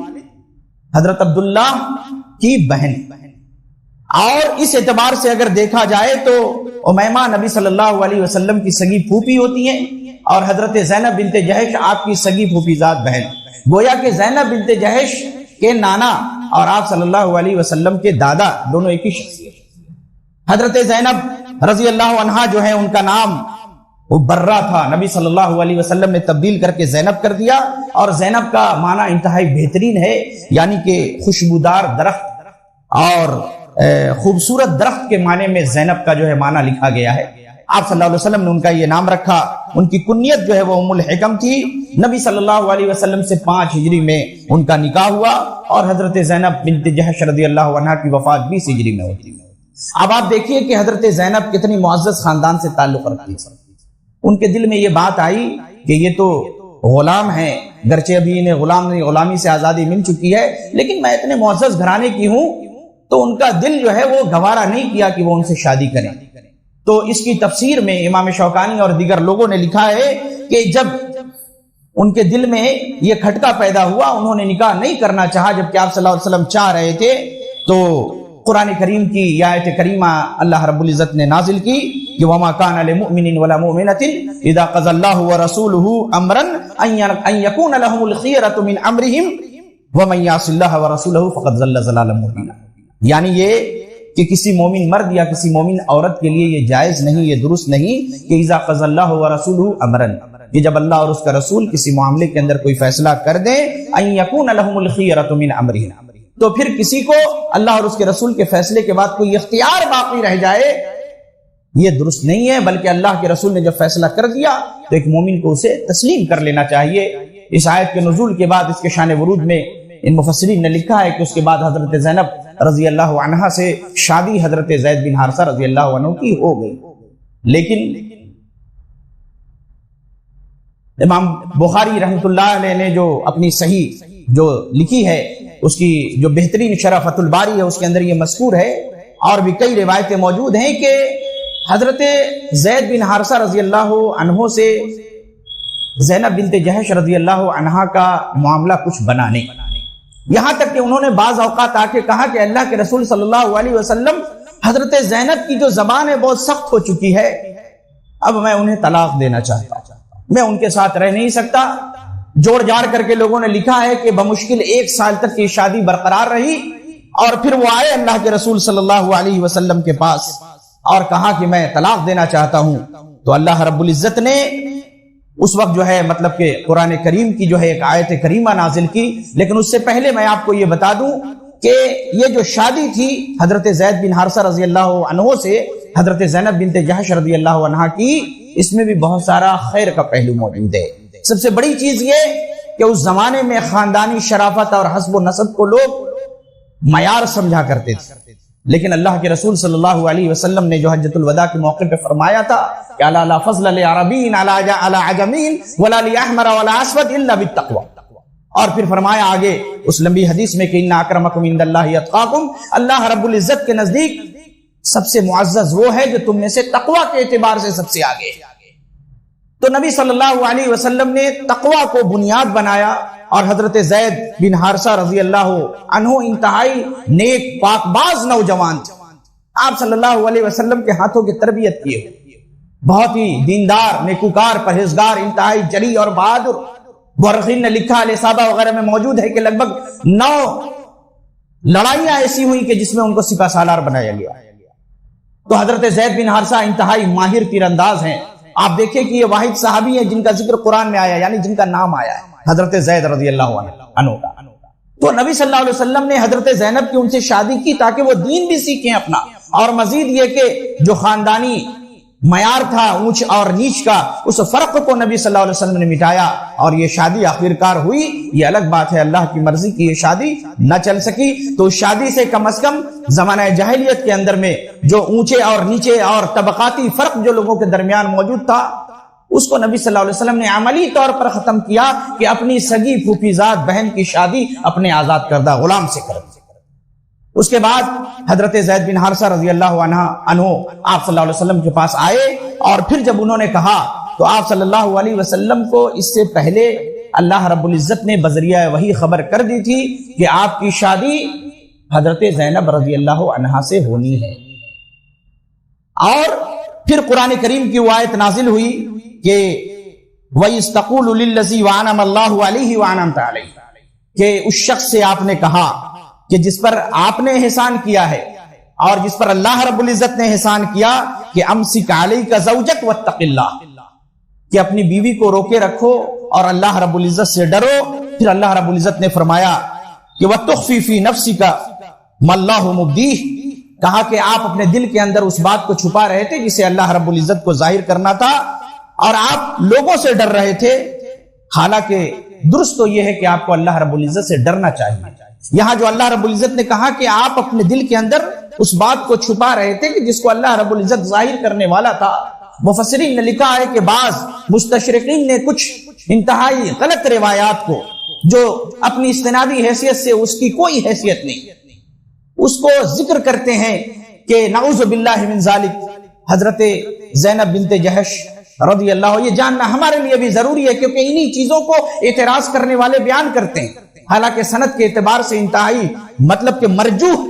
S1: حضرت عبداللہ کی بہن۔ اور اس اعتبار سے اگر دیکھا جائے تو امیمہ نبی صلی اللہ علیہ وسلم کی سگی پھوپھی ہوتی ہیں، اور حضرت زینب بنت جہش آپ کی سگی پھوپھی زاد بہن۔ گویا کہ زینب بنت جہش کے نانا اور آپ صلی اللہ علیہ وسلم کے دادا دونوں ایک ہی شخصیت۔ حضرت زینب رضی اللہ عنہا جو ہے ان کا نام وہ برہ تھا، نبی صلی اللہ علیہ وسلم نے تبدیل کر کے زینب کر دیا، اور زینب کا معنی انتہائی بہترین ہے، یعنی کہ خوشبودار درخت اور خوبصورت درخت کے معنی میں زینب کا جو ہے معنی لکھا گیا ہے۔ آپ صلی اللہ علیہ وسلم نے ان کا یہ نام رکھا۔ ان کی کنیت جو ہے وہ ام الحکم تھی۔ نبی صلی اللہ علیہ وسلم سے 5 ہجری میں ان کا نکاح ہوا، اور حضرت زینب بنت جہش رضی اللہ عنہا کی وفات 20 ہجری میں ہوتی ہے۔ اب آپ دیکھیے کہ حضرت زینب کتنی معزز خاندان سے تعلق رکھتی ہے۔ ان کے دل میں یہ بات آئی کہ یہ تو غلام ہیں، گرچہ ابھی انہیں غلامی سے آزادی مل چکی ہے، لیکن میں اتنے معزز گھرانے کی ہوں، تو ان کا دل جو ہے وہ گوارا نہیں کیا کہ وہ ان سے شادی کریں۔ تو اس کی تفسیر میں امام شوکانی اور دیگر لوگوں نے لکھا ہے کہ جب ان کے دل میں یہ کھٹکا پیدا ہوا، انہوں نے نکاح نہیں کرنا چاہا، جبکہ آپ صلی اللہ علیہ وسلم چاہ رہے تھے، تو قرآن کریم کی یہ آیت کریمہ اللہ رب العزت نے نازل کی کہ وَمَا كَانَ لِمُؤْمِنٍ وَلَا مُؤْمِنَةٍ إِذَا قَضَى اللَّهُ وَرَسُولُهُ أَمْرًا أَن يَكُونَ لَهُمُ الْخِيَرَةُ مِنْ أَمْرِهِمْ وَمَن يَعْصِ اللَّهَ وَرَسُولَهُ فَقَدْ ضَلَّ ضَلَالًا مُبِينًا۔ یعنی یہ کہ کسی مومن مرد یا کسی مومن عورت کے لیے یہ جائز نہیں، یہ درست نہیں کہ اذا قضى الله ورسوله امرا، کہ جب اللہ اور اس کا رسول کسی معاملے کے اندر کوئی فیصلہ کر دیں، ان يكون لهم الخيرة من امرهم، تو پھر کسی کو اللہ اور اس کے رسول کے فیصلے کے بعد کوئی اختیار باقی رہ جائے، یہ درست نہیں ہے، بلکہ اللہ کے رسول نے جب فیصلہ کر دیا تو ایک مومن کو اسے تسلیم کر لینا چاہیے۔ اس آیت کے نزول کے بعد اس کے شان ورود میں ان مفسرین نے لکھا ہے کہ اس کے بعد حضرت زینب رضی اللہ عنہا سے شادی حضرت زید بن حارثہ رضی اللہ عنہ کی ہو گئی۔ لیکن امام بخاری رحمۃ اللہ علیہ نے جو اپنی صحیح جو لکھی ہے، اس کی جو بہترین شرح فتح الباری ہے، اس کے اندر یہ مذکور ہے، اور بھی کئی روایتیں موجود ہیں کہ حضرت زید بن حارثہ رضی اللہ عنہ سے زینب بنت جہش رضی اللہ عنہا کا معاملہ کچھ بنا نہیں، یہاں تک کہ انہوں نے بعض اوقات آ کے کہا کہ اللہ کے رسول صلی اللہ علیہ وسلم، حضرت زینب کی جو زبان ہے بہت سخت ہو چکی ہے، اب میں انہیں طلاق دینا چاہتا ہوں، میں ان کے ساتھ رہ نہیں سکتا۔ جوڑ جاڑ کر کے لوگوں نے لکھا ہے کہ بمشکل 1 سال تک یہ شادی برقرار رہی، اور پھر وہ آئے اللہ کے رسول صلی اللہ علیہ وسلم کے پاس اور کہا کہ میں طلاق دینا چاہتا ہوں، تو اللہ رب العزت نے اس وقت جو ہے مطلب کہ قرآن کریم کی جو ہے ایک آیت کریمہ نازل کی۔ لیکن اس سے پہلے میں آپ کو یہ بتا دوں کہ یہ جو شادی تھی حضرت زید بن حارثہ رضی اللہ عنہ سے حضرت زینب بنت جحش رضی اللہ عنہا کی، اس میں بھی بہت سارا خیر کا پہلو موجود ہے۔ سب سے بڑی چیز یہ کہ اس زمانے میں خاندانی شرافت اور حسب و نسب کو لوگ معیار سمجھا کرتے تھے، لیکن اللہ کے رسول صلی اللہ علیہ وسلم نے جو حجۃ الوداع کے موقع پہ فرمایا تھا کہ الا لا فضل لعربی علی عجمی ولا لاحمر ولا اسود الا بالتقوی، اور پھر فرمایا آگے اس لمبی حدیث میں کہ ان اکرمکم عند اللہ اتقاکم، اللہ رب العزت کے نزدیک سب سے معزز وہ ہے جو تم میں سے تقوی کے اعتبار سے سب سے آگے۔ تو نبی صلی اللہ علیہ وسلم نے تقوی کو بنیاد بنایا، اور حضرت زید بن حارثہ رضی اللہ عنہ انتہائی نیک پاک باز نوجوان تھے۔ آپ صلی اللہ علیہ وسلم کے ہاتھوں کی تربیت کیے، بہت ہی دیندار، نیکوکار، پرہیزگار، انتہائی جری اور بہادر۔ مورخین نے لکھا، الاصابہ وغیرہ میں موجود ہے کہ لگ بھگ 9 لڑائیاں ایسی ہوئی کہ جس میں ان کو سپہ سالار بنایا گیا۔ تو حضرت زید بن حارثہ انتہائی ماہر تیر انداز ہیں۔ آپ دیکھیں کہ یہ واحد صحابی ہیں جن کا ذکر قرآن میں آیا، یعنی جن کا نام آیا ہے، حضرت زید رضی اللہ عنہ کا۔ تو نبی صلی اللہ علیہ وسلم نے حضرت زینب کی ان سے شادی کی تاکہ وہ دین بھی سیکھیں اپنا، اور مزید یہ کہ جو خاندانی معیار تھا اونچ اور نیچ کا، اس فرق کو نبی صلی اللہ علیہ وسلم نے مٹایا، اور یہ شادی آخرکار ہوئی۔ یہ الگ بات ہے اللہ کی مرضی کی یہ شادی نہ چل سکی، تو اس شادی سے کم از کم زمانہ جاہلیت کے اندر میں جو اونچے اور نیچے اور طبقاتی فرق جو لوگوں کے درمیان موجود تھا، اس کو نبی صلی اللہ علیہ وسلم نے عملی طور پر ختم کیا کہ اپنی سگی پھوپھیزاد بہن کی شادی اپنے آزاد کردہ غلام سے کر دی۔ اس کے بعد حضرت زید بن حارثہ رضی اللہ عنہ آپ صلی اللہ علیہ وسلم کے پاس آئے، اور پھر جب انہوں نے کہا تو آپ صلی اللہ علیہ وسلم کو اس سے پہلے اللہ رب العزت نے بذریعہ وحی خبر کر دی تھی کہ آپ کی شادی حضرت زینب رضی اللہ عنہا سے ہونی ہے۔ اور پھر قرآن کریم کی وہ آیت نازل ہوئی کہ وَإِذْ تَقُولُ لِلَّذِي وَأَنْعَمَ اللَّهُ عَلَيْهِ وَأَنْعَمْتَ عَلَيْهِ، کہ اس شخص سے آپ نے کہا کہ جس پر آپ نے احسان کیا ہے اور جس پر اللہ رب العزت نے احسان کیا، کہ امسک علیک زوجک واتق اللہ، کہ اپنی بیوی کو روکے رکھو اور اللہ رب العزت سے ڈرو۔ پھر اللہ رب العزت نے فرمایا کہ وَتُخْفِي فِي نَفْسِكَ مَا اللَّهُ مُبْدِيهِ، کہا کہ آپ اپنے دل کے اندر اس بات کو چھپا رہے تھے جسے اللہ رب العزت کو ظاہر کرنا تھا، اور آپ لوگوں سے ڈر رہے تھے۔ حالانکہ درست تو یہ ہے کہ آپ کو اللہ رب العزت سے ڈرنا چاہیے۔ یہاں جو اللہ رب العزت نے کہا کہ آپ اپنے دل کے اندر اس بات کو چھپا رہے تھے کہ جس کو اللہ رب العزت ظاہر کرنے والا تھا، مفسرین نے لکھا ہے کہ بعض مستشرقین نے کچھ انتہائی غلط روایات کو، جو اپنی استنادی حیثیت سے اس کی کوئی حیثیت نہیں، اس کو ذکر کرتے ہیں کہ نعوذ باللہ من ذالک حضرت زینب بنت جحش رضی اللہ، یہ جاننا ہمارے لیے بھی ضروری ہے کیونکہ انہی چیزوں کو اعتراض کرنے والے بیان کرتے ہیں، حالانکہ سند کے اعتبار سے انتہائی مطلب کہ مرجوح،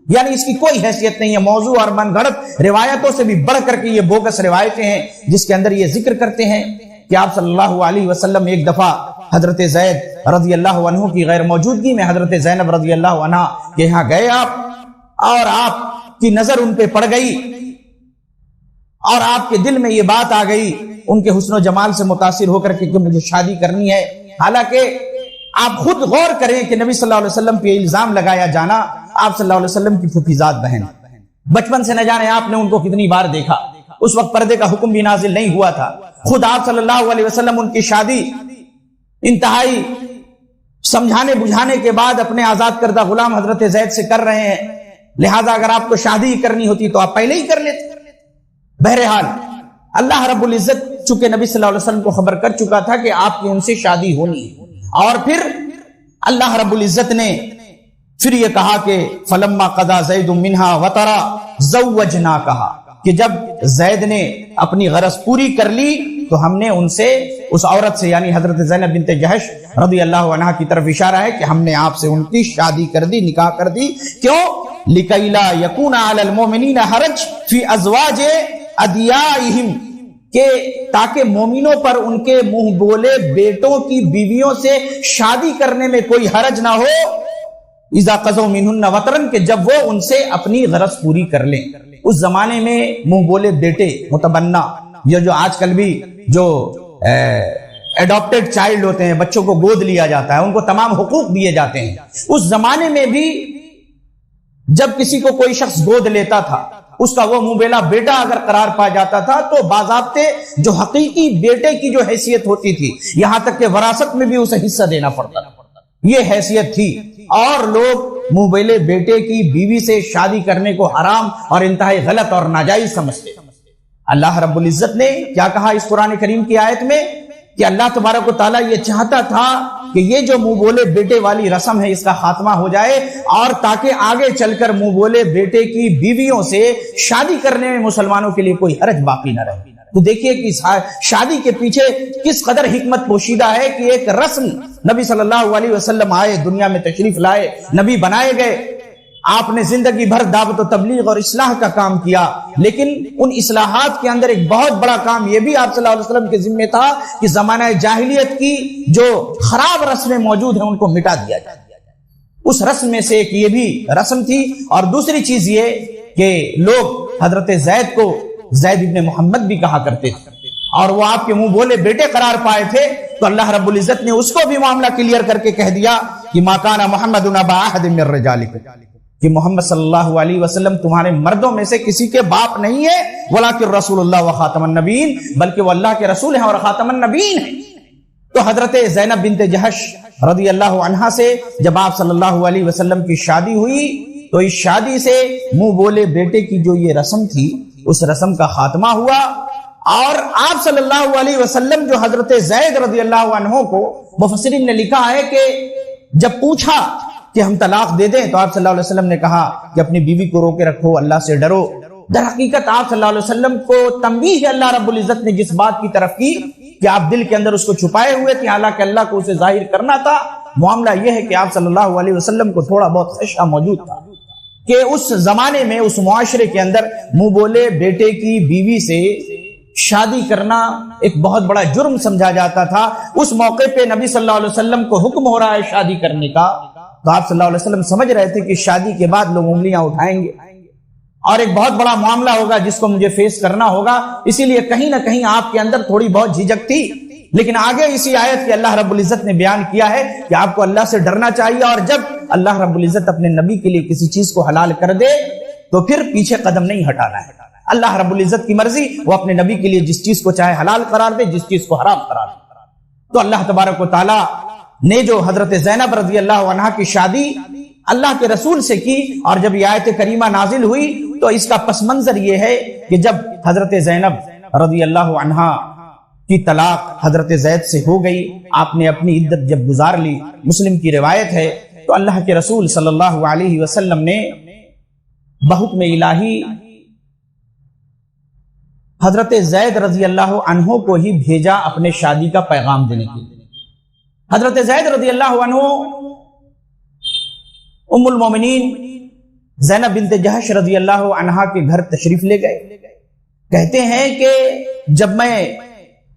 S1: یعنی اس کی کوئی حیثیت نہیں ہے، موضوع اور من گھڑت روایتوں سے بھی بڑھ کر کے یہ بوگس روایتیں ہیں جس کے اندر یہ ذکر کرتے ہیں کہ آپ صلی اللہ علیہ وسلم ایک دفعہ حضرت زید رضی اللہ عنہ کی غیر موجودگی میں حضرت زینب رضی اللہ عنہ کے یہاں گئے آپ، اور آپ کی نظر ان پہ پڑ گئی، اور آپ کے دل میں یہ بات آ گئی ان کے حسن و جمال سے متاثر ہو کر کے کہ مجھے شادی کرنی ہے۔ حالانکہ آپ خود غور کریں کہ نبی صلی اللہ علیہ وسلم پہ الزام لگایا جانا، آپ صلی اللہ علیہ وسلم کی پھوپھیزاد بہن، بچپن سے نہ جانے آپ نے ان کو کتنی بار دیکھا، اس وقت پردے کا حکم بھی نازل نہیں ہوا تھا، خود آپ صلی اللہ علیہ وسلم ان کی شادی انتہائی سمجھانے بجھانے کے بعد اپنے آزاد کردہ غلام حضرت زید سے کر رہے ہیں، لہذا اگر آپ کو شادی کرنی ہوتی تو آپ پہلے ہی کر لیتے۔ بہرحال اللہ رب العزت چونکہ نبی صلی اللہ علیہ وسلم کو خبر کر چکا تھا کہ آپ کی ان سے شادی ہونی ہے، اور پھر اللہ رب العزت نے پھر یہ کہا کہ فلما قضا زید منہا وطرا زوجنا، کہا کہ جب زید نے اپنی غرض پوری کر لی تو ہم نے ان سے، اس عورت سے یعنی حضرت زینب بنت جحش رضی اللہ عنہا کی طرف اشارہ ہے کہ ہم نے آپ سے ان کی شادی کر دی، نکاح کر دی۔ کیوں؟ لِكَيْ لَا يَكُونَ عَلَى الْمُؤْمِنِينَ حَرَجٌ فِي أَزْوَاجِ أَدْعِيَائِهِمْ، کہ تاکہ مومنوں پر ان کے منہ بولے بیٹوں کی بیویوں سے شادی کرنے میں کوئی حرج نہ ہو، اذا قضوا منہن وطرن، کہ جب وہ ان سے اپنی غرض پوری کر لیں۔ اس زمانے میں منہ بولے بیٹے متبنہ، یہ جو آج کل بھی جو ایڈاپٹڈ چائلڈ ہوتے ہیں، بچوں کو گود لیا جاتا ہے، ان کو تمام حقوق دیے جاتے ہیں، اس زمانے میں بھی جب کسی کو کوئی شخص گود لیتا تھا اس کا وہ منہ بیلا بیٹا اگر قرار پا جاتا تھا تو باضابطے جو حقیقی بیٹے کی جو حیثیت ہوتی تھی، یہاں تک کہ وراثت میں بھی اسے حصہ دینا پڑتا تھا، یہ حیثیت تھی۔ اور لوگ منہ بیلے بیٹے کی بیوی سے شادی کرنے کو حرام اور انتہائی غلط اور ناجائز سمجھتے۔ اللہ رب العزت نے کیا کہا اس قرآن کریم کی آیت میں کہ اللہ تبارک و تعالیٰ یہ چاہتا تھا کہ یہ جو منہ بولے بیٹے والی رسم ہے اس کا خاتمہ ہو جائے، اور تاکہ آگے چل کر منہ بولے بیٹے کی بیویوں سے شادی کرنے میں مسلمانوں کے لیے کوئی حرج باقی نہ رہے۔ تو دیکھیے کہ شادی کے پیچھے کس قدر حکمت پوشیدہ ہے کہ ایک رسم نبی صلی اللہ علیہ وسلم آئے، دنیا میں تشریف لائے، نبی بنائے گئے، آپ نے زندگی بھر دعوت و تبلیغ اور اصلاح کا کام کیا، لیکن ان اصلاحات کے اندر ایک بہت بڑا کام یہ بھی آپ صلی اللہ علیہ وسلم کے ذمہ تھا کہ زمانہ جاہلیت کی جو خراب رسمیں موجود ہیں ان کو مٹا دیا جائے۔ اس رسم میں سے ایک یہ بھی رسم تھی، اور دوسری چیز یہ کہ لوگ حضرت زید کو زید ابن محمد بھی کہا کرتے تھے، اور وہ آپ کے منہ بولے بیٹے قرار پائے تھے، تو اللہ رب العزت نے اس کو بھی معاملہ کلیئر کر کے کہہ دیا کہ ما کان محمد ابا احد من رجالکم، کہ محمد صلی اللہ علیہ وسلم تمہارے مردوں میں سے کسی کے باپ نہیں ہے، ولکن رسول اللہ و خاتم النبیین، بلکہ وہ اللہ کے رسول ہیں اور خاتم النبیین ہیں۔ تو حضرت زینب بنت جہش رضی اللہ عنہا سے جب آپ صلی اللہ علیہ وسلم کی شادی ہوئی تو اس شادی سے منہ بولے بیٹے کی جو یہ رسم تھی اس رسم کا خاتمہ ہوا، اور آپ صلی اللہ علیہ وسلم جو حضرت زید رضی اللہ عنہ کو مفسرین نے لکھا ہے کہ جب پوچھا کہ ہم طلاق دے دیں تو آپ صلی اللہ علیہ وسلم نے کہا کہ اپنی بیوی کو روکے رکھو، اللہ سے ڈرو۔ در حقیقت آپ صلی اللہ علیہ وسلم کو تنبیہ اللہ رب العزت نے جس بات کی طرف کی کہ آپ دل کے اندر اس کو چھپائے ہوئے تھے، حالانکہ اللہ کو اسے ظاہر کرنا تھا۔ معاملہ یہ ہے کہ آپ صلی اللہ علیہ وسلم کو تھوڑا بہت خدشہ موجود تھا کہ اس زمانے میں اس معاشرے کے اندر منہ بولے بیٹے کی بیوی سے شادی کرنا ایک بہت بڑا جرم سمجھا جاتا تھا۔ اس موقع پہ نبی صلی اللہ علیہ وسلم کو حکم ہو رہا ہے شادی کرنے کا، تو آپ صلی اللہ علیہ وسلم سمجھ رہے تھے کہ شادی کے بعد لوگ انگلیاں اٹھائیں گے اور ایک بہت بڑا معاملہ ہوگا جس کو مجھے فیس کرنا ہوگا، اسی لیے کہیں نہ کہیں آپ کے اندر تھوڑی بہت جھجک تھی۔ لیکن آگے اسی آیت کے اللہ رب العزت نے بیان کیا ہے کہ آپ کو اللہ سے ڈرنا چاہیے، اور جب اللہ رب العزت اپنے نبی کے لیے کسی چیز کو حلال کر دے تو پھر پیچھے قدم نہیں ہٹانا ہے۔ اللہ رب العزت کی مرضی، وہ اپنے نبی کے لیے جس چیز کو چاہے حلال قرار دے، جس چیز کو حرام قرار دے۔ تو اللہ تبارک و تعالی نے جو حضرت زینب رضی اللہ عنہا کی شادی اللہ کے رسول سے کی، اور جب یہ آیت کریمہ نازل ہوئی تو اس کا پس منظر یہ ہے کہ جب حضرت زینب رضی اللہ عنہا کی طلاق حضرت زید سے ہو گئی، آپ نے اپنی عدت جب گزار لی، مسلم کی روایت ہے، تو اللہ کے رسول صلی اللہ علیہ وسلم نے بحکم الہی حضرت زید رضی اللہ عنہ کو ہی بھیجا اپنے شادی کا پیغام دینے کے لیے۔ حضرت زید رضی اللہ عنہ ام المومنین زینب بنت جہش رضی اللہ عنہا کے گھر تشریف لے گئے۔ کہتے ہیں کہ جب میں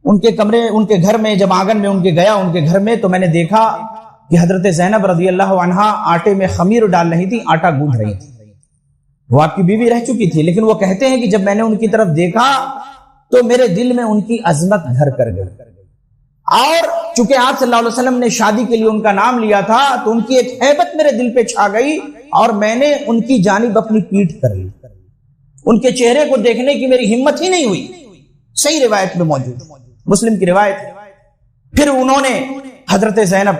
S1: ان کے گھر میں جب آنگن میں ان کے گیا ان کے گھر میں، تو میں نے دیکھا کہ حضرت زینب رضی اللہ عنہا آٹے میں خمیر ڈال رہی تھی، آٹا گوندھ رہی تھی۔ وہ آپ کی بیوی رہ چکی تھی، لیکن وہ کہتے ہیں کہ جب میں نے ان کی طرف دیکھا تو میرے دل میں ان کی عظمت گھر کر گئی، اور چونکہ آپ صلی اللہ علیہ وسلم نے شادی کے لیے ان کا نام لیا تھا تو ان کی ایک ہیبت میرے دل پہ چھا گئی، اور میں نے ان کی جانب اپنی پیٹھ کر لی۔ ان کے چہرے کو دیکھنے کی میری ہمت ہی نہیں ہوئی، صحیح روایت میں موجود، مسلم کی روایت ہے۔ پھر انہوں نے حضرت زینب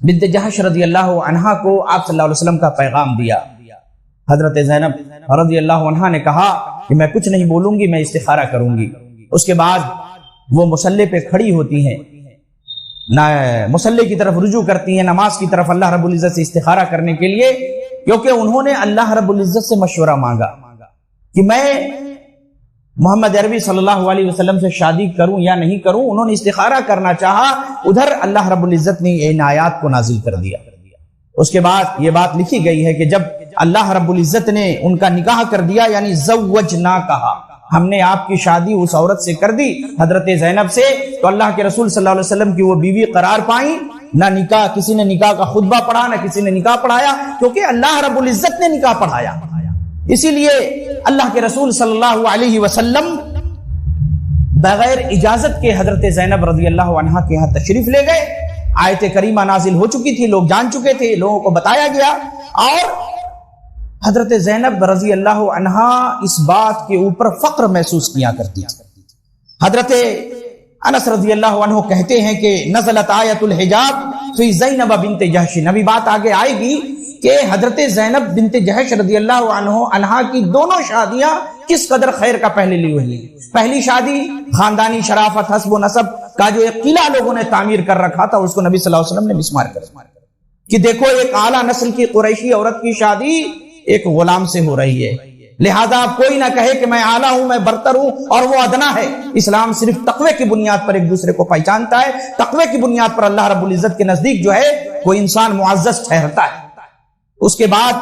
S1: بنت جہش رضی اللہ عنہا کو آپ صلی اللہ علیہ وسلم کا پیغام دیا۔ حضرت زینب رضی اللہ عنہا نے کہا کہ میں کچھ نہیں بولوں گی، میں استخارہ کروں گی۔ اس کے بعد وہ مصلی پہ کھڑی ہوتی ہیں، مصلی کی طرف رجوع کرتی ہیں، نماز کی طرف اللہ رب العزت سے استخارہ کرنے کے لیے، کیونکہ انہوں نے اللہ رب العزت سے مشورہ مانگا کہ میں محمد عربی صلی اللہ علیہ وسلم سے شادی کروں یا نہیں کروں۔ انہوں نے استخارہ کرنا چاہا، ادھر اللہ رب العزت نے ان آیات کو نازل کر دیا۔ اس کے بعد یہ بات لکھی گئی ہے کہ جب اللہ رب العزت نے ان کا نکاح کر دیا، یعنی زوجنا کہا، ہم نے آپ کی شادی اس عورت سے کر دی حضرت زینب سے، تو اللہ کے رسول صلی اللہ علیہ وسلم کی وہ بیوی قرار پائیں۔ نہ نکاح، کسی نے نکاح کا خطبہ پڑھا، نہ کسی نے نکاح پڑھایا، کیونکہ اللہ رب العزت نے نکاح پڑھایا۔ اسی لیے اللہ کے رسول صلی اللہ علیہ وسلم بغیر اجازت کے حضرت زینب رضی اللہ عنہا کے ہاں تشریف لے گئے۔ آیت کریمہ نازل ہو چکی تھی، لوگ جان چکے تھے، لوگوں کو بتایا گیا، اور حضرت زینب رضی اللہ عنہا اس بات کے اوپر فخر محسوس کیا کرتی تھی. حضرت انس رضی اللہ عنہ کہتے ہیں کہ نزلت آیت الحجاب فی زینب بنت جحش. ابھی بات آگے آئے گی کہ حضرت زینب بنت جحش رضی اللہ عنہا کی دونوں شادیاں کس قدر خیر کا پہلے لی ہوئی. پہلی شادی خاندانی شرافت حسب و نسب کا جو ایک قلعہ لوگوں نے تعمیر کر رکھا تھا اس کو نبی صلی اللہ علیہ وسلم نے مسمار کر کہ دیکھو ایک اعلیٰ نسل کی قریشی عورت کی شادی ایک غلام سے ہو رہی ہے، لہذا آپ کوئی نہ کہے کہ میں اعلیٰ ہوں، میں برتر ہوں اور وہ ادنا ہے. اسلام صرف تقوی کی بنیاد پر ایک دوسرے کو پہچانتا ہے. تقوی کی بنیاد پر اللہ رب العزت کے نزدیک جو ہے کوئی انسان معزز ٹھہرتا ہے. اس کے بعد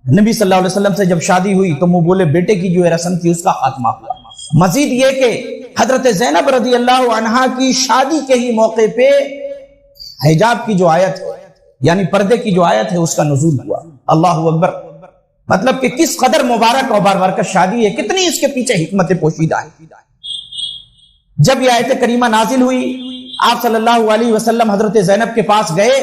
S1: نبی صلی اللہ علیہ وسلم سے جب شادی ہوئی تو وہ بولے بیٹے کی جو رسم تھی اس کا خاتمہ ہوا. مزید یہ کہ حضرت زینب رضی اللہ عنہا کی شادی کے ہی موقع پہ حجاب کی جو آیت ہے یعنی پردے کی جو آیت ہے اس کا نزول ہوا. اللہ اکبر. مطلب کہ کس قدر مبارک اور باربرکت شادی ہے، کتنی اس کے پیچھے حکمت پوشیدہ ہے. جب یہ آیت کریمہ نازل ہوئی آپ صلی اللہ علیہ وسلم حضرت زینب کے پاس گئے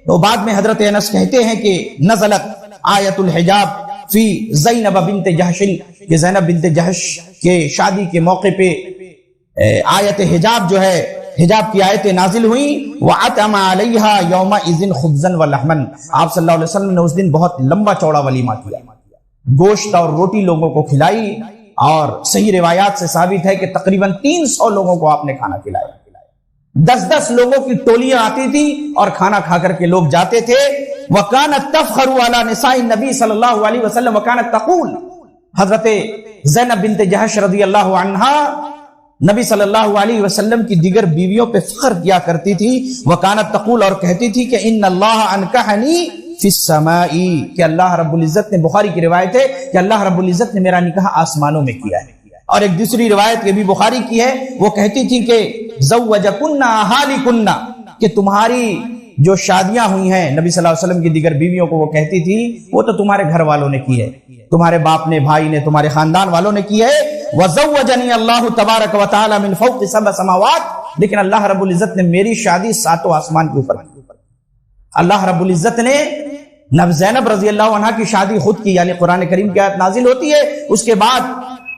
S1: تو بعد میں حضرت انس کہتے ہیں کہ نزلت آیت الحجاب فی زینب بنت جحش کہ زینب بنت جحش کے شادی کے موقع پہ آیت حجاب جو ہے حجاب کی آیتیں نازل ہوئیں. وَعَتَمَ عَلَيْهَا يَوْمَئِذٍ خُبْزًا وَلَحْمًا. آپ صلی اللہ علیہ وسلم نے اس دن بہت لمبا چوڑا ولیمہ کیا، گوشت اور روٹی لوگوں کو کھلائی، اور صحیح روایات سے ثابت ہے کہ تقریباً 300 لوگوں کو آپ نے کھانا کھلایا. 10 لوگوں کی ٹولیاں آتی تھی اور کھانا کھا کر کے لوگ جاتے تھے. وَكَانَتْ تَفْخَرُ عَلَى نِسَاءِ النَّبِي صلی اللہ علیہ وسلم وَكَانَتْ تَقُولُ. حضرت زینب بنت جحش رضی اللہ عنہا نبی صلی اللہ علیہ وسلم کی دیگر بیویوں پہ فخر کیا کرتی تھی. وَكَانَتْ تَقُولُ اور کہتی تھی کہ ان اللہ انکحنی فی السماء کہ اللہ رب العزت نے، بخاری کی روایت ہے کہ اللہ رب العزت نے میرا نکاح آسمانوں میں کیا ہے. اور ایک دوسری روایت یہ بھی بخاری کی ہے، وہ کہتی تھی کہ زوجکن اہالکن کہ تمہاری جو شادیاں ہوئی ہیں نبی صلی اللہ علیہ وسلم کی دیگر بیویوں کو وہ کہتی تھی وہ تو تمہارے گھر والوں نے کی ہے، تمہارے باپ نے، بھائی نے، تمہارے خاندان والوں نے کی ہے. وَزَوَّجَنِي اللَّهُ تَبَارَكَ وَتَعَالَى مِنْ فَوْقِ 7 سماوات. لیکن اللہ رب العزت نے میری شادی 7 آسمان کے اوپر کی. اللہ رب العزت نے زینب رضی اللہ عنہ کی شادی خود کی، یعنی قرآن کریم کی آیت نازل ہوتی ہے. اس کے بعد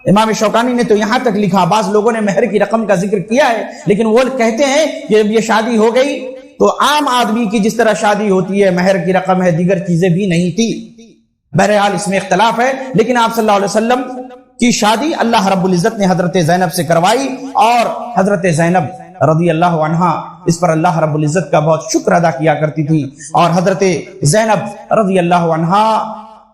S1: امام شوکانی نے تو یہاں تک لکھا، بعض لوگوں نے مہر کی رقم کا ذکر کیا ہے لیکن وہ کہتے ہیں کہ جب یہ شادی ہو گئی تو عام آدمی کی جس طرح شادی ہوتی ہے، مہر کی رقم ہے، دیگر چیزیں بھی نہیں تھی. بہرحال اس میں اختلاف ہے، لیکن آپ صلی اللہ علیہ وسلم کی شادی اللہ رب العزت نے حضرت زینب سے کروائی، اور حضرت زینب رضی اللہ عنہا اس پر اللہ رب العزت کا بہت شکر ادا کیا کرتی تھی. اور حضرت زینب رضی اللہ عنہا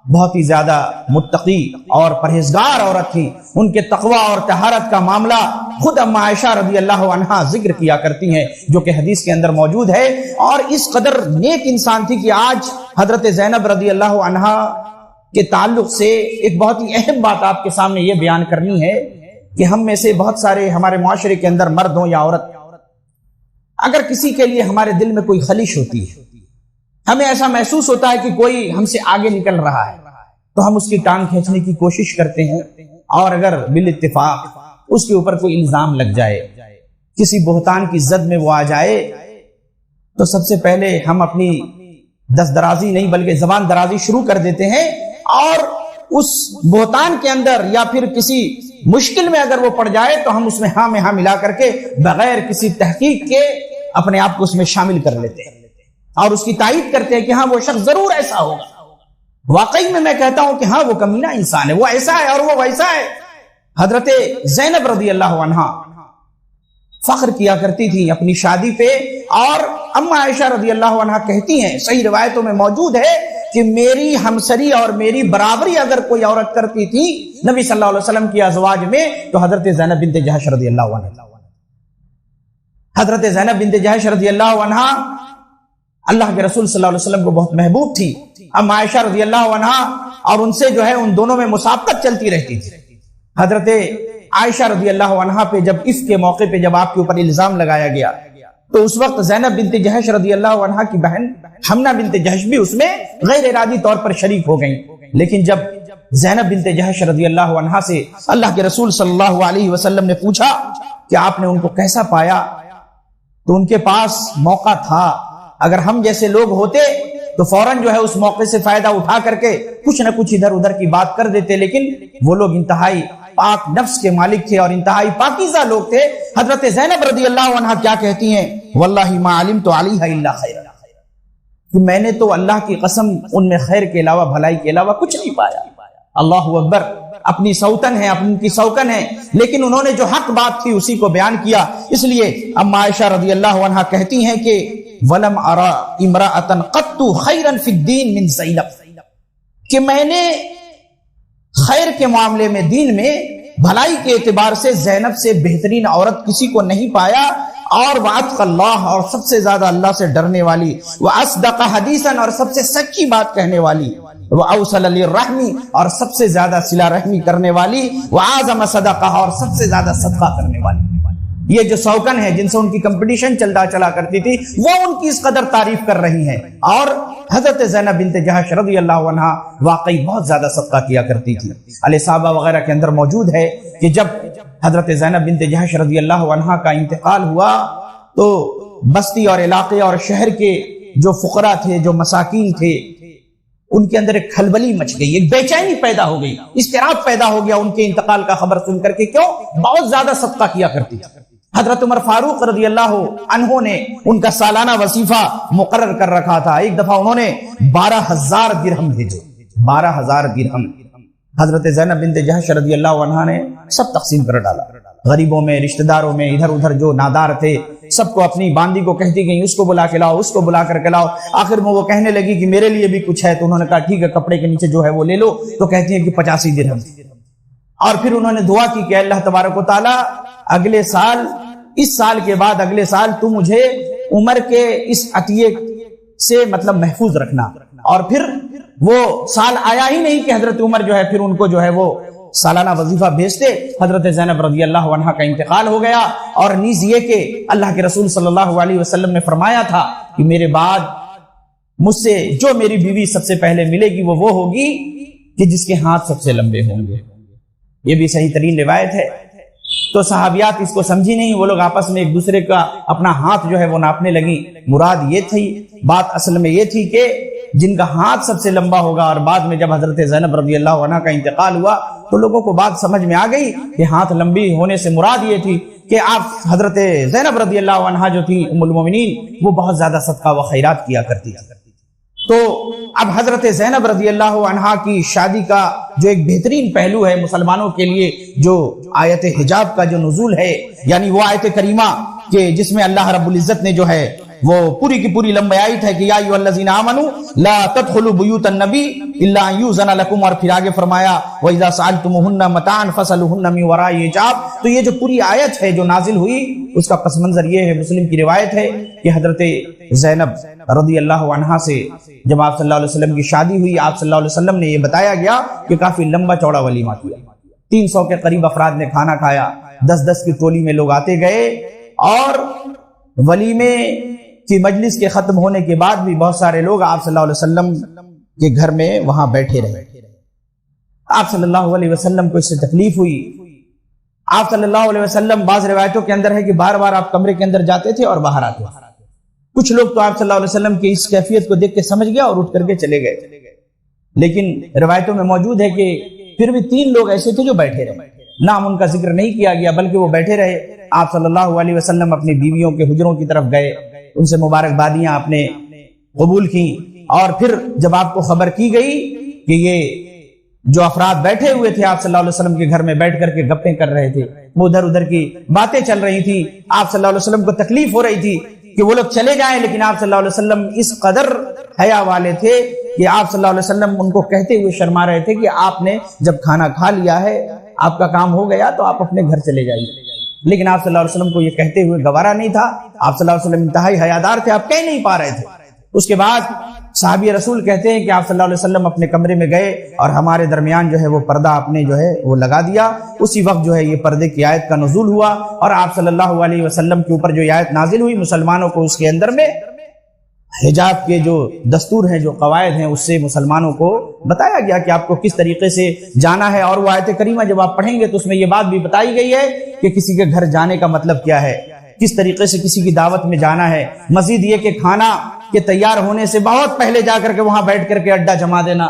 S1: بہت ہی زیادہ متقی اور پرہیزگار عورت تھی. ان کے تقوی اور طہارت کا معاملہ خود ام عائشہ رضی اللہ عنہا ذکر کیا کرتی ہیں، جو کہ حدیث کے اندر موجود ہے. اور اس قدر نیک انسان تھی کہ آج حضرت زینب رضی اللہ عنہا کے تعلق سے ایک بہت ہی اہم بات آپ کے سامنے یہ بیان کرنی ہے کہ ہم میں سے بہت سارے ہمارے معاشرے کے اندر مرد ہوں یا عورت، اگر کسی کے لیے ہمارے دل میں کوئی خلش ہوتی ہے، ہمیں ایسا محسوس ہوتا ہے کہ کوئی ہم سے آگے نکل رہا ہے، تو ہم اس کی ٹانگ کھینچنے کی کوشش کرتے ہیں. اور اگر بالاتفاق اس کے اوپر کوئی الزام لگ جائے، کسی بہتان کی زد میں وہ آ جائے، تو سب سے پہلے ہم اپنی دست درازی نہیں بلکہ زبان درازی شروع کر دیتے ہیں، اور اس بہتان کے اندر یا پھر کسی مشکل میں اگر وہ پڑ جائے تو ہم اس میں ہاں میں ہاں ملا کر کے بغیر کسی تحقیق کے اپنے آپ کو اس میں شامل کر لیتے ہیں اور اس کی تائید کرتے ہیں کہ ہاں وہ شخص ضرور ایسا ہوگا. واقعی میں کہتا ہوں کہ ہاں وہ کمینہ انسان ہے، وہ ایسا ہے اور وہ ویسا ہے. حضرت زینب رضی اللہ عنہا فخر کیا کرتی تھی اپنی شادی پہ، اور اما عائشہ رضی اللہ عنہا کہتی ہیں، صحیح روایتوں میں موجود ہے کہ میری ہمسری اور میری برابری اگر کوئی عورت کرتی تھی نبی صلی اللہ علیہ وسلم کی ازواج میں تو حضرت زینب بنت جحش رضی اللہ عنہ. حضرت زینب بنت جحش رضی اللہ عنہ اللہ کے رسول صلی اللہ علیہ وسلم کو بہت محبوب تھی. اما عائشہ رضی اللہ عنہ اور ان سے جو ہے ان دونوں میں مسابقت چلتی رہتی تھی. حضرت عائشہ رضی اللہ عنہ پہ جب اس کے موقع پہ جب آپ کے اوپر الزام لگایا گیا تو اس وقت زینب بنت جحش رضی اللہ عنہ کی بہن حمنہ بنت جحش بھی اس میں غیر ارادی طور پر شریک ہو گئیں. لیکن جب زینب بنت جحش رضی اللہ عنہ سے اللہ کے رسول صلی اللہ علیہ وسلم نے پوچھا کہ آپ نے ان کو کیسا پایا، تو ان کے پاس موقع تھا. اگر ہم جیسے لوگ ہوتے تو فوراً جو ہے اس موقع سے فائدہ اٹھا کر کے کچھ نہ کچھ ادھر ادھر کی بات کر دیتے، لیکن وہ لوگ انتہائی پاک نفس کے مالک تھے اور انتہائی پاکیزہ لوگ تھے۔ حضرت زینب رضی اللہ عنہا کیا کہتی ہیں؟ واللہ ما علمت علیہا الا خیر، کہ میں نے تو اللہ کی قسم ان میں خیر کے علاوہ، بھلائی کے علاوہ کچھ نہیں پایا۔ اللہ اکبر، اپنی سوتن ہے، اپنی کی سوکن ہے، لیکن انہوں نے جو حق بات تھی اسی کو بیان کیا۔ اس لیے ام عائشہ رضی اللہ عنہا کہتی ہیں کہ ولم ارا امرأۃ قط خیرا فی الدین من زینب، کہ میں نے خیر کے معاملے میں، دین میں بھلائی کے اعتبار سے زینب سے بہترین عورت کسی کو نہیں پایا، اور وعتق اللہ، اور سب سے زیادہ اللہ سے ڈرنے والی، واصدق حدیثا، اور سب سے سچی بات کہنے والی، واوصل للرحم، اور سب سے زیادہ صلہ رحمی کرنے والی، واعظم صدقہ، اور سب سے زیادہ صدقہ کرنے والی۔ یہ جو سوکن ہے جن سے ان کی کمپٹیشن چلا کرتی تھی، وہ ان کی اس قدر تعریف کر رہی ہیں، اور حضرت زینب بنت جحش رضی اللہ عنہا واقعی بہت زیادہ صدقہ کیا کرتی تھی۔ الاصابہ وغیرہ کے اندر موجود ہے کہ جب حضرت زینب بنت جحش رضی اللہ عنہا کا انتقال ہوا تو بستی اور علاقے اور شہر کے جو فقراء تھے، جو مساکین تھے، ان کے اندر ایک کھلبلی مچ گئی، ایک بے چینی پیدا ہو گئی، اضطراب پیدا ہو گیا ان کے انتقال کا خبر سن کر کے۔ کیوں؟ بہت زیادہ صدقہ کیا کرتی تھی۔ حضرت عمر فاروق رضی اللہ عنہ نے ان کا سالانہ وظیفہ مقرر کر رکھا تھا۔ ایک دفعہ انہوں نے 12,000 درہم بھیجے، 12,000 درہم۔ حضرت زینب بنت جحش رضی اللہ عنہا نے سب تقسیم کر ڈالا، غریبوں میں، رشتہ داروں میں، ادھر ادھر جو نادار تھے سب کو، اپنی باندی کو کہتی گئی اس کو بلا کے لاؤ، اس کو بلا کر کے لاؤ۔ آخر میں وہ کہنے لگی کہ میرے لیے بھی کچھ ہے، تو انہوں نے کہا ٹھیک ہے، کپڑے کے نیچے جو ہے وہ لے لو، تو کہتی ہیں کہ 85 درہم۔ اور پھر انہوں نے دعا کی کہ اللہ تبارک و تعالی اگلے سال، اس سال کے بعد اگلے سال تو مجھے عمر کے اس عطیے سے مطلب محفوظ رکھنا۔ اور پھر وہ سال آیا ہی نہیں کہ حضرت عمر جو ہے پھر ان کو جو ہے وہ سالانہ وظیفہ بھیجتے۔ حضرت زینب رضی اللہ عنہا کا انتقال ہو گیا، اور نیز یہ کہ اللہ کے رسول صلی اللہ علیہ وسلم نے فرمایا تھا کہ میرے بعد مجھ سے جو میری بیوی سب سے پہلے ملے گی وہ ہوگی کہ جس کے ہاتھ سب سے لمبے ہوں گے۔ یہ بھی صحیح ترین روایت ہے۔ تو صحابیات اس کو سمجھی نہیں، وہ لوگ آپس میں ایک دوسرے کا اپنا ہاتھ جو ہے وہ ناپنے لگی۔ مراد یہ تھی، بات اصل میں یہ تھی کہ جن کا ہاتھ سب سے لمبا ہوگا۔ اور بعد میں جب حضرت زینب رضی اللہ عنہ کا انتقال ہوا تو لوگوں کو بات سمجھ میں آ گئی کہ ہاتھ لمبی ہونے سے مراد یہ تھی کہ آپ حضرت زینب رضی اللہ عنہ جو تھی ام المومنین، وہ بہت زیادہ صدقہ و خیرات کیا کرتی تھی۔ تو اب حضرت زینب رضی اللہ عنہا کی شادی کا جو ایک بہترین پہلو ہے مسلمانوں کے لیے، جو آیت حجاب کا جو نزول ہے، یعنی وہ آیت کریمہ کہ جس میں اللہ رب العزت نے جو ہے وہ پوری کی پوری لمبی آیت ہے کہ یا ایھا الذین آمنوا لا تدخلوا بیوت النبی الا ان یؤذن لکم، اور پھر آگے فرمایا وَإِذَا سَأَلْتُمُوهُنَّ مَتَاعًا فَاسْأَلُوهُنَّ مِن وَرَاءِ حِجَاب۔ تو یہ جو پوری آیت ہے جو نازل ہوئی، اس کا پس منظر یہ ہے، مسلم کی روایت ہے کہ حضرت زینب رضی اللہ عنہا سے جب آپ صلی اللہ علیہ وسلم کی شادی ہوئی، آپ صلی اللہ علیہ وسلم نے یہ بتایا گیا کہ کافی لمبا چوڑا ولیمہ کیا، 300 کے قریب افراد نے کھانا کھایا، 10-10 کی ٹولی میں لوگ آتے گئے، اور ولیمے کی مجلس کے ختم ہونے کے بعد بھی بہت سارے لوگ آپ صلی اللہ علیہ وسلم کے گھر میں وہاں بیٹھے رہے۔ آپ صلی اللہ علیہ وسلم کو اس سے تکلیف ہوئی۔ آپ صلی اللہ علیہ وسلم، بعض روایتوں کے اندر ہے کہ بار بار آپ کمرے کے اندر جاتے تھے اور باہر آتے تھے۔ کچھ لوگ تو آپ صلی اللہ علیہ وسلم کی اس کیفیت کو دیکھ کے سمجھ گیا اور اٹھ کر کے چلے گئے، لیکن روایتوں میں موجود ہے کہ پھر بھی 3 لوگ ایسے تھے جو بیٹھے رہے، نام ان کا ذکر نہیں کیا گیا بلکہ وہ بیٹھے رہے۔ آپ صلی اللہ علیہ وسلم اپنی بیویوں کے حجروں کی طرف گئے، ان سے مبارکبادیاں آپ نے قبول کی، اور پھر جب آپ کو خبر کی گئی کہ یہ جو افراد بیٹھے ہوئے تھے آپ صلی اللہ علیہ وسلم کے گھر میں بیٹھ کر کے گپیں کر رہے تھے، وہ ادھر ادھر کی باتیں چل رہی تھی، آپ صلی اللہ علیہ وسلم کو تکلیف ہو رہی تھی کہ وہ لوگ چلے جائیں، لیکن آپ صلی اللہ علیہ وسلم اس قدر حیا والے تھے کہ آپ صلی اللہ علیہ وسلم ان کو کہتے ہوئے شرما رہے تھے کہ آپ نے جب کھانا کھا لیا ہے، آپ کا کام ہو گیا، تو آپ اپنے گھر چلے جائیے۔ لیکن آپ صلی اللہ علیہ وسلم کو یہ کہتے ہوئے گوارا نہیں تھا، آپ صلی اللہ علیہ وسلم انتہائی حیادار تھے، آپ کہہ نہیں پا رہے تھے۔ اس کے بعد صحابی رسول کہتے ہیں کہ آپ صلی اللہ علیہ وسلم اپنے کمرے میں گئے اور ہمارے درمیان جو ہے وہ پردہ آپ نے جو ہے وہ لگا دیا۔ اسی وقت جو ہے یہ پردے کی آیت کا نزول ہوا، اور آپ صلی اللہ علیہ وسلم کے اوپر جو آیت نازل ہوئی، مسلمانوں کو اس کے اندر میں حجاب کے جو دستور ہیں، جو قواعد ہیں، اس سے مسلمانوں کو بتایا گیا کہ آپ کو کس طریقے سے جانا ہے۔ اور وہ آیت کریمہ جب آپ پڑھیں گے تو اس میں یہ بات بھی بتائی گئی ہے کہ کسی کے گھر جانے کا مطلب کیا ہے، کس طریقے سے کسی کی دعوت میں جانا ہے، مزید یہ کہ کھانا کے تیار ہونے سے بہت پہلے جا کر کے وہاں بیٹھ کر کے اڈا جما دینا،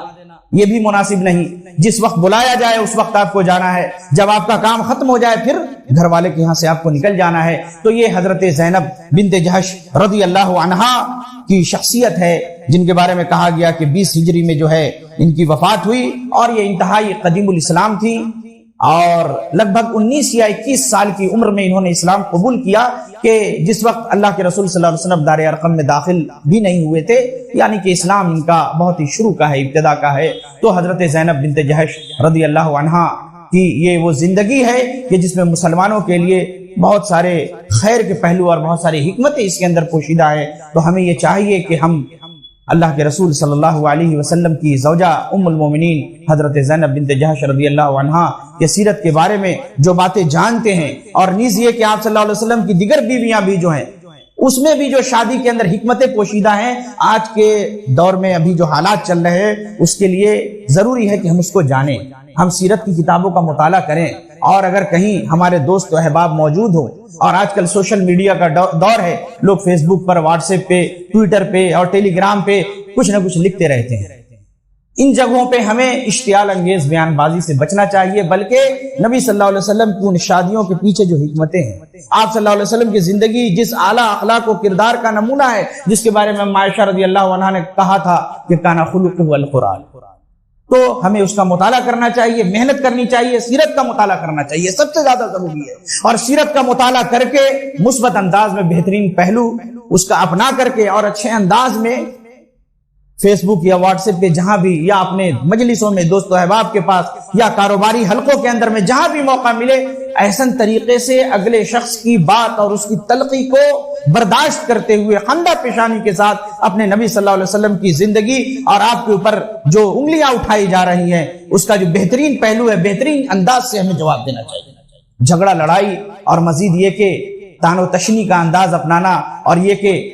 S1: یہ بھی مناسب نہیں۔ جس وقت بلایا جائے اس وقت آپ کو جانا ہے، جب آپ کا کام ختم ہو جائے پھر گھر والے کے یہاں سے آپ کو نکل جانا ہے۔ تو یہ حضرت زینب بنت جحش رضی اللہ عنہا کی شخصیت ہے، جن کے بارے میں کہا گیا کہ 20 ہجری میں جو ہے ان کی وفات ہوئی، اور یہ انتہائی قدیم الاسلام تھی، اور لگ بھگ 19 یا 21 سال کی عمر میں انہوں نے اسلام قبول کیا، کہ جس وقت اللہ کے رسول صلی اللہ علیہ وسلم دار ارقم میں داخل بھی نہیں ہوئے تھے، یعنی کہ اسلام ان کا بہت ہی شروع کا ہے، ابتدا کا ہے۔ تو حضرت زینب بنت جحش رضی اللہ عنہا کی یہ وہ زندگی ہے کہ جس میں مسلمانوں کے لیے بہت سارے خیر کے پہلو اور بہت ساری حکمتیں اس کے اندر پوشیدہ ہے۔ تو ہمیں یہ چاہیے کہ ہم اللہ کے رسول صلی اللہ علیہ وسلم کی زوجہ ام المومنین حضرت زینب بنت جحش رضی اللہ عنہا کے سیرت کے بارے میں جو باتیں جانتے ہیں، اور نیز یہ کہ آپ صلی اللہ علیہ وسلم کی دیگر بیویاں بھی جو ہیں اس میں بھی جو شادی کے اندر حکمتیں پوشیدہ ہیں، آج کے دور میں ابھی جو حالات چل رہے ہیں اس کے لیے ضروری ہے کہ ہم اس کو جانیں، ہم سیرت کی کتابوں کا مطالعہ کریں، اور اگر کہیں ہمارے دوست و احباب موجود ہوں، اور آج کل سوشل میڈیا کا دور ہے، لوگ فیس بک پر، واٹس ایپ پہ، ٹویٹر پہ اور ٹیلی گرام پہ کچھ نہ کچھ لکھتے رہتے ہیں، ان جگہوں پہ ہمیں اشتعال انگیز بیان بازی سے بچنا چاہیے، بلکہ نبی صلی اللہ علیہ وسلم کی ان شادیوں کے پیچھے جو حکمتیں ہیں، آپ صلی اللہ علیہ وسلم کی زندگی جس اعلیٰ اخلاق و کردار کا نمونہ ہے، جس کے بارے میں عائشہ رضی اللہ عنہا نے کہا تھا کہ کان خلقہ القرآن، تو ہمیں اس کا مطالعہ کرنا چاہیے، محنت کرنی چاہیے، سیرت کا مطالعہ کرنا چاہیے، سب سے زیادہ ضروری ہے۔ اور سیرت کا مطالعہ کر کے مثبت انداز میں بہترین پہلو اس کا اپنا کر کے، اور اچھے انداز میں فیس بک یا واٹس ایپ پہ جہاں بھی، یا اپنے مجلسوں میں دوست و احباب کے پاس، یا کاروباری حلقوں کے اندر میں جہاں بھی موقع ملے، احسن طریقے سے اگلے شخص کی بات اور اس کی تلقی کو برداشت کرتے ہوئے خندہ پیشانی کے ساتھ اپنے نبی صلی اللہ علیہ وسلم کی زندگی اور آپ کے اوپر جو انگلیاں اٹھائی جا رہی ہیں اس کا جو بہترین پہلو ہے، بہترین انداز سے ہمیں جواب دینا چاہیے۔ جھگڑا لڑائی اور مزید یہ کہ تان و تشنی کا انداز اپنانا، اور یہ کہ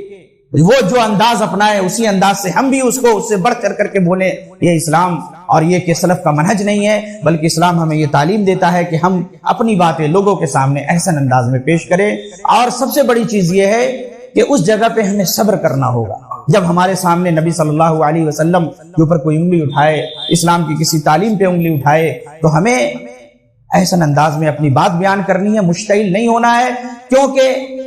S1: وہ جو انداز اپنائے اسی انداز سے ہم بھی اس کو اس سے بڑھ کر کے بولیں، یہ اسلام اور یہ کہ سلف کا منہج نہیں ہے، بلکہ اسلام ہمیں یہ تعلیم دیتا ہے کہ ہم اپنی باتیں لوگوں کے سامنے احسن انداز میں پیش کریں۔ اور سب سے بڑی چیز یہ ہے کہ اس جگہ پہ ہمیں صبر کرنا ہوگا، جب ہمارے سامنے نبی صلی اللہ علیہ وسلم کے اوپر کوئی انگلی اٹھائے، اسلام کی کسی تعلیم پہ انگلی اٹھائے، تو ہمیں احسن انداز میں اپنی بات بیان کرنی ہے، مشتعل نہیں ہونا ہے، کیونکہ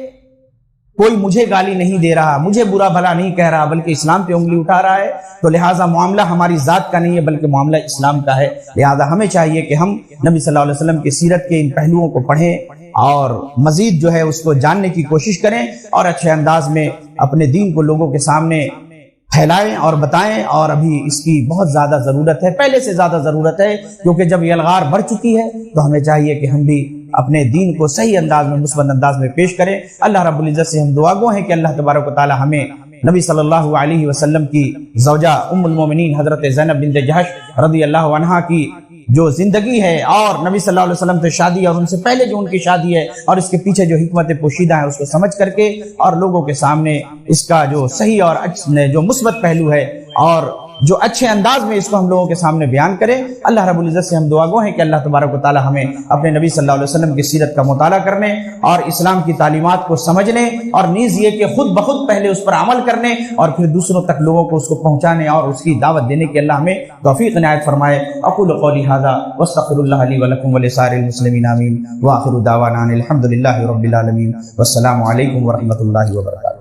S1: کوئی مجھے گالی نہیں دے رہا، مجھے برا بھلا نہیں کہہ رہا، بلکہ اسلام پہ انگلی اٹھا رہا ہے، تو لہٰذا معاملہ ہماری ذات کا نہیں ہے بلکہ معاملہ اسلام کا ہے۔ لہٰذا ہمیں چاہیے کہ ہم نبی صلی اللہ علیہ وسلم کی سیرت کے ان پہلوؤں کو پڑھیں اور مزید جو ہے اس کو جاننے کی کوشش کریں، اور اچھے انداز میں اپنے دین کو لوگوں کے سامنے پھیلائیں اور بتائیں۔ اور ابھی اس کی بہت زیادہ ضرورت ہے، پہلے سے زیادہ ضرورت ہے، کیونکہ جب یہ الغار بڑھ چکی ہے تو ہمیں چاہیے کہ ہم بھی اپنے دین کو صحیح انداز میں، مثبت انداز میں پیش کریں۔ اللہ رب العزت سے ہم دعا گو ہیں کہ اللہ تبارک و تعالی ہمیں نبی صلی اللہ علیہ وسلم کی زوجہ ام المومنین حضرت زینب بنت جحش رضی اللہ عنہا کی جو زندگی ہے، اور نبی صلی اللہ علیہ وسلم سے شادی اور ان سے پہلے جو ان کی شادی ہے، اور اس کے پیچھے جو حکمتیں پوشیدہ ہیں اس کو سمجھ کر کے، اور لوگوں کے سامنے اس کا جو صحیح اور جو مثبت پہلو ہے اور جو اچھے انداز میں اس کو ہم لوگوں کے سامنے بیان کریں۔ اللہ رب العزت سے ہم دعا گو ہیں کہ اللہ تبارک و تعالی ہمیں اپنے نبی صلی اللہ علیہ وسلم کی سیرت کا مطالعہ کرنے اور اسلام کی تعلیمات کو سمجھنے، اور نیز یہ کہ خود بخود پہلے اس پر عمل کرنے اور پھر دوسروں تک لوگوں کو اس کو پہنچانے اور اس کی دعوت دینے کی اللہ ہمیں توفیق عنایت فرمائے۔ اقول قولی ھذا واستغفر اللہ لی ولکم ولسائر المسلمین آمین، وآخر دعوانا الحمد للہ رب العالمین، والسلام علیکم ورحمۃ اللہ وبرکاتہ۔